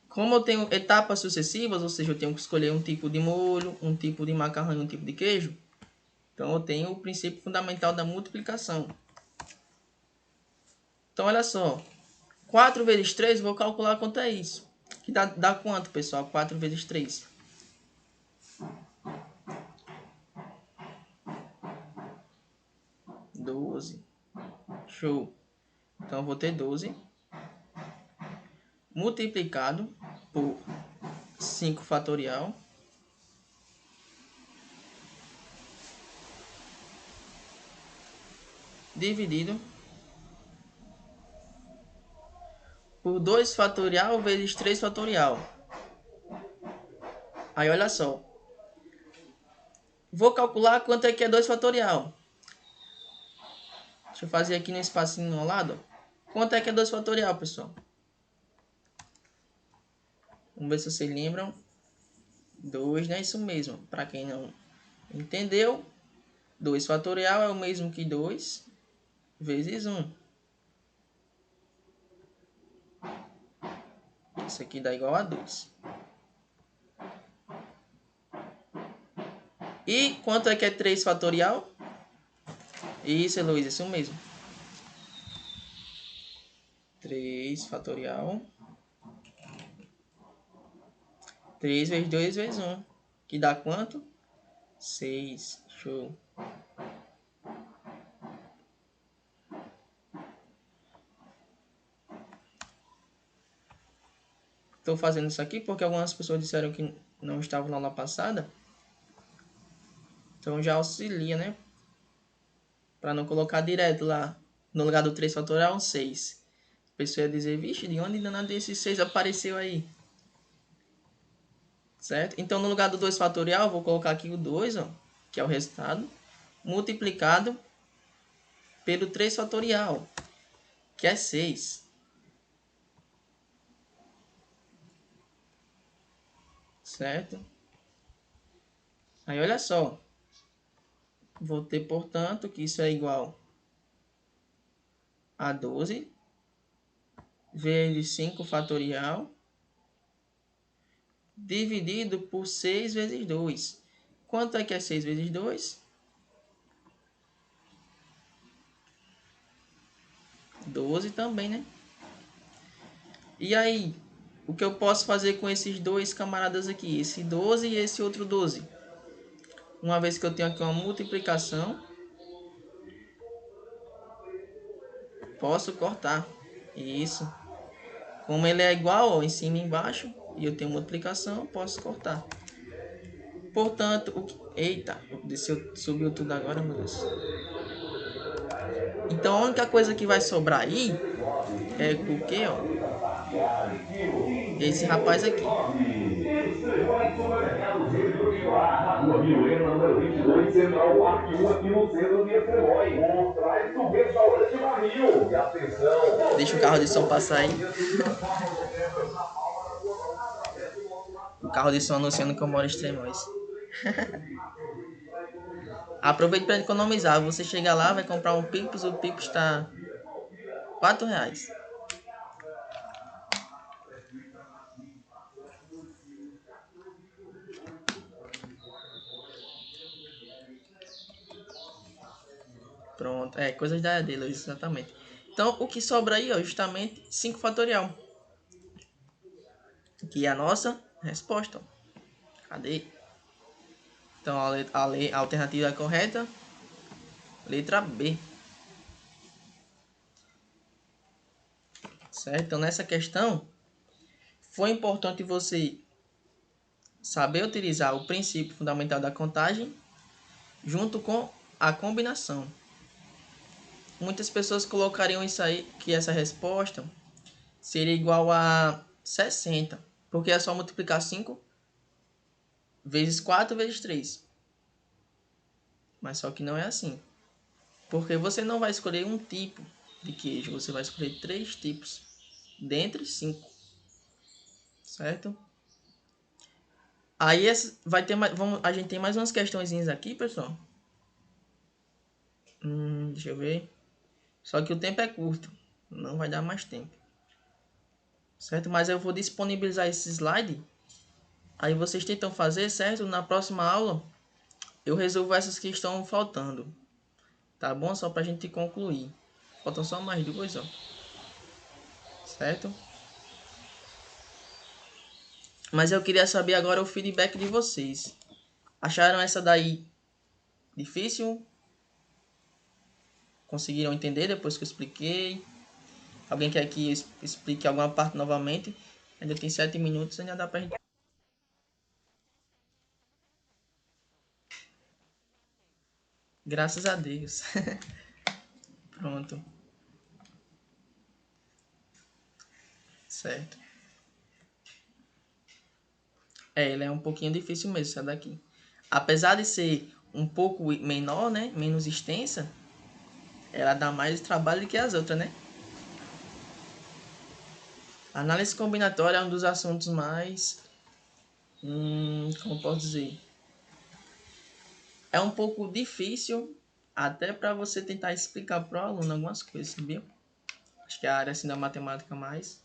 Como eu tenho etapas sucessivas, ou seja, eu tenho que escolher um tipo de molho, um tipo de macarrão e um tipo de queijo. Então eu tenho o princípio fundamental da multiplicação. Então olha só. 4 vezes 3, vou calcular quanto é isso. Que dá quanto, pessoal? 4 vezes 3. 12. Show. Então, eu vou ter 12 multiplicado por 5 fatorial dividido por 2 fatorial vezes 3 fatorial. Aí, olha só. Vou calcular quanto é que é 2 fatorial. Deixa eu fazer aqui no espacinho ao lado. Quanto é que é 2 fatorial, pessoal? Vamos ver se vocês lembram. 2, não é isso mesmo. Para quem não entendeu, 2 fatorial é o mesmo que 2 vezes 1. Isso aqui dá igual a 2. E quanto é que é 3 fatorial? Isso, Heloísa, isso mesmo. 3 fatorial. 3 vezes 2 vezes 1. Que dá quanto? 6. Show. Estou fazendo isso aqui porque algumas pessoas disseram que não estavam na aula passada. Então já auxilia, né? Para não colocar direto lá. No lugar do 3 fatorial, um 6. A pessoa ia dizer, vixe, de onde danado esse 6 apareceu aí? Certo? Então, no lugar do 2 fatorial, eu vou colocar aqui o 2, ó, que é o resultado, multiplicado pelo 3 fatorial, que é 6. Certo? Aí, olha só. Vou ter, portanto, que isso é igual a 12 vezes 5 fatorial dividido por 6 vezes 2. Quanto é que é 6 vezes 2? 12 também, né? E aí, o que eu posso fazer com esses dois camaradas aqui? Esse 12 e esse outro 12. Uma vez que eu tenho aqui uma multiplicação, Posso cortar. Isso. Como ele é igual, ó, em cima e embaixo, e eu tenho multiplicação, posso cortar. Portanto, eita, desceu, subiu tudo agora, meu Deus. Então a única coisa que vai sobrar aí é o que, ó? Esse rapaz aqui. Deixa o carro de som passar aí. O carro de som anunciando que eu moro em Extremóis. Aproveite para economizar. Você chega lá, vai comprar um Pipos, o Pipos está R$4. Pronto, coisas da dele, exatamente. Então, o que sobra aí, ó, justamente 5 fatorial. Que é a nossa resposta. Cadê? Então, a alternativa correta, letra B. Certo? Então, nessa questão, foi importante você saber utilizar o princípio fundamental da contagem junto com a combinação. Muitas pessoas colocariam isso aí, que essa resposta seria igual a 60, porque é só multiplicar 5 vezes 4 vezes 3. Mas só que não é assim. Porque você não vai escolher um tipo de queijo, você vai escolher 3 tipos dentre 5. Certo? Aí vai ter mais, a gente tem mais umas questõezinhas aqui, pessoal. Deixa eu ver. Só que o tempo é curto, não vai dar mais tempo. Certo? Mas eu vou disponibilizar esse slide. Aí vocês tentam fazer, certo? Na próxima aula eu resolvo essas que estão faltando. Tá bom? Só pra gente concluir. Faltam só mais duas, ó. Certo? Mas eu queria saber agora o feedback de vocês. Acharam essa daí difícil? Conseguiram entender depois que eu expliquei? Alguém quer que eu explique alguma parte novamente? Ainda tem 7 minutos, ainda dá pra gente... Graças a Deus. Pronto. Certo. Ele é um pouquinho difícil mesmo, essa daqui. Apesar de ser um pouco menor, né? Menos extensa, ela dá mais trabalho do que as outras, né? A análise combinatória é um dos assuntos mais... como posso dizer? É um pouco difícil até para você tentar explicar para o aluno algumas coisas, sabia? Acho que é a área assim, da matemática mais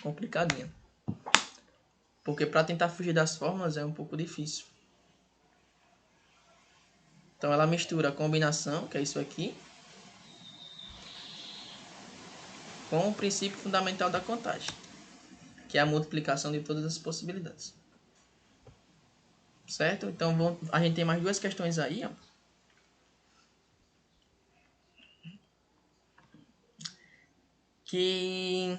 complicadinha. Porque para tentar fugir das fórmulas é um pouco difícil. Então ela mistura a combinação, que é isso aqui, com o princípio fundamental da contagem, que é a multiplicação de todas as possibilidades. Certo? Então a gente tem mais duas questões aí, ó. Que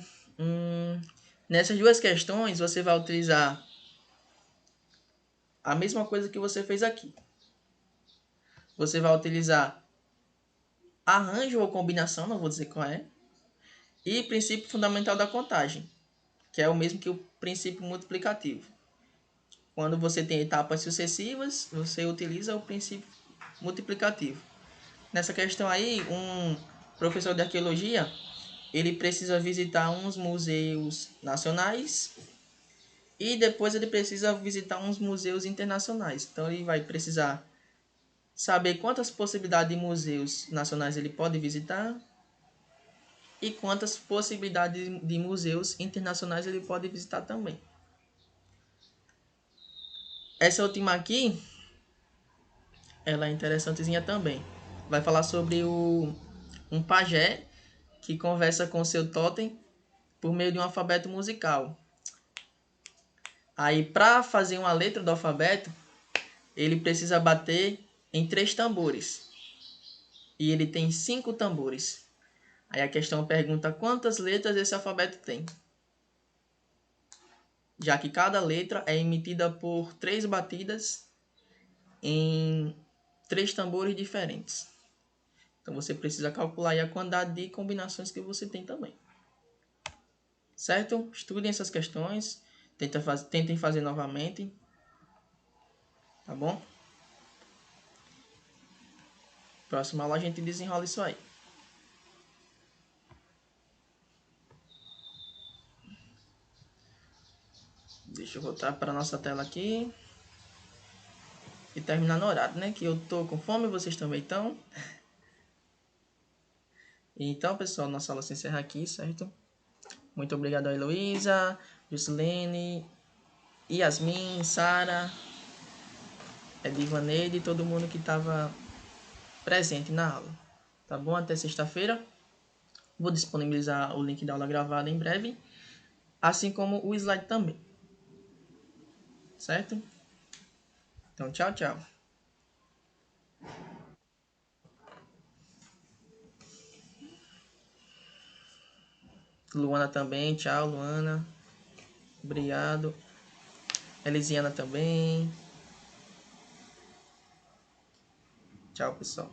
nessas duas questões você vai utilizar a mesma coisa que você fez aqui. Você vai utilizar arranjo ou combinação, não vou dizer qual é, e princípio fundamental da contagem, que é o mesmo que o princípio multiplicativo. Quando você tem etapas sucessivas, você utiliza o princípio multiplicativo. Nessa questão aí, um professor de arqueologia, ele precisa visitar uns museus nacionais e depois ele precisa visitar uns museus internacionais. Então ele vai precisar saber quantas possibilidades de museus nacionais ele pode visitar e quantas possibilidades de museus internacionais ele pode visitar também. Essa última aqui, ela é interessantezinha também. Vai falar sobre um pajé que conversa com seu totem por meio de um alfabeto musical. Aí, para fazer uma letra do alfabeto, ele precisa bater em 3 tambores. e ele tem 5 tambores. Aí a questão pergunta quantas letras esse alfabeto tem. Já que cada letra é emitida por 3 batidas em 3 tambores diferentes. Então você precisa calcular aí a quantidade de combinações que você tem também. Certo? Estudem essas questões. Tentem fazer novamente. Tá bom? Próxima aula a gente desenrola isso aí. Deixa eu voltar para a nossa tela aqui. E terminar no horário, né? Que eu tô com fome, vocês também estão. Então, pessoal, nossa aula se encerra aqui, certo? Muito obrigado a Heloísa, Juscelene, Yasmin, Sara, Edivaneide e todo mundo que estava presente na aula. Tá bom? Até sexta-feira. Vou disponibilizar o link da aula gravada em breve, assim como o slide também. Certo? Então, tchau, tchau. Luana também, tchau, Luana. Obrigado. Elisiana também. Tchau, pessoal.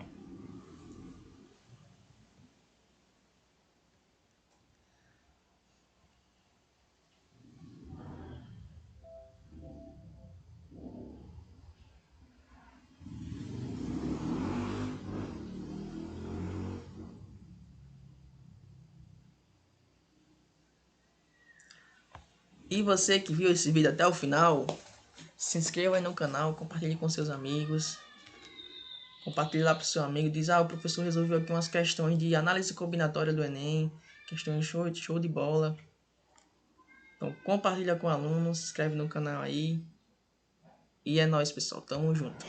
E você que viu esse vídeo até o final, se inscreva aí no canal, compartilhe com seus amigos. Compartilhe lá para o seu amigo, diz, o professor resolveu aqui umas questões de análise combinatória do Enem, questões show de bola. Então compartilha com o aluno, se inscreve no canal aí. E é nóis, pessoal, tamo junto.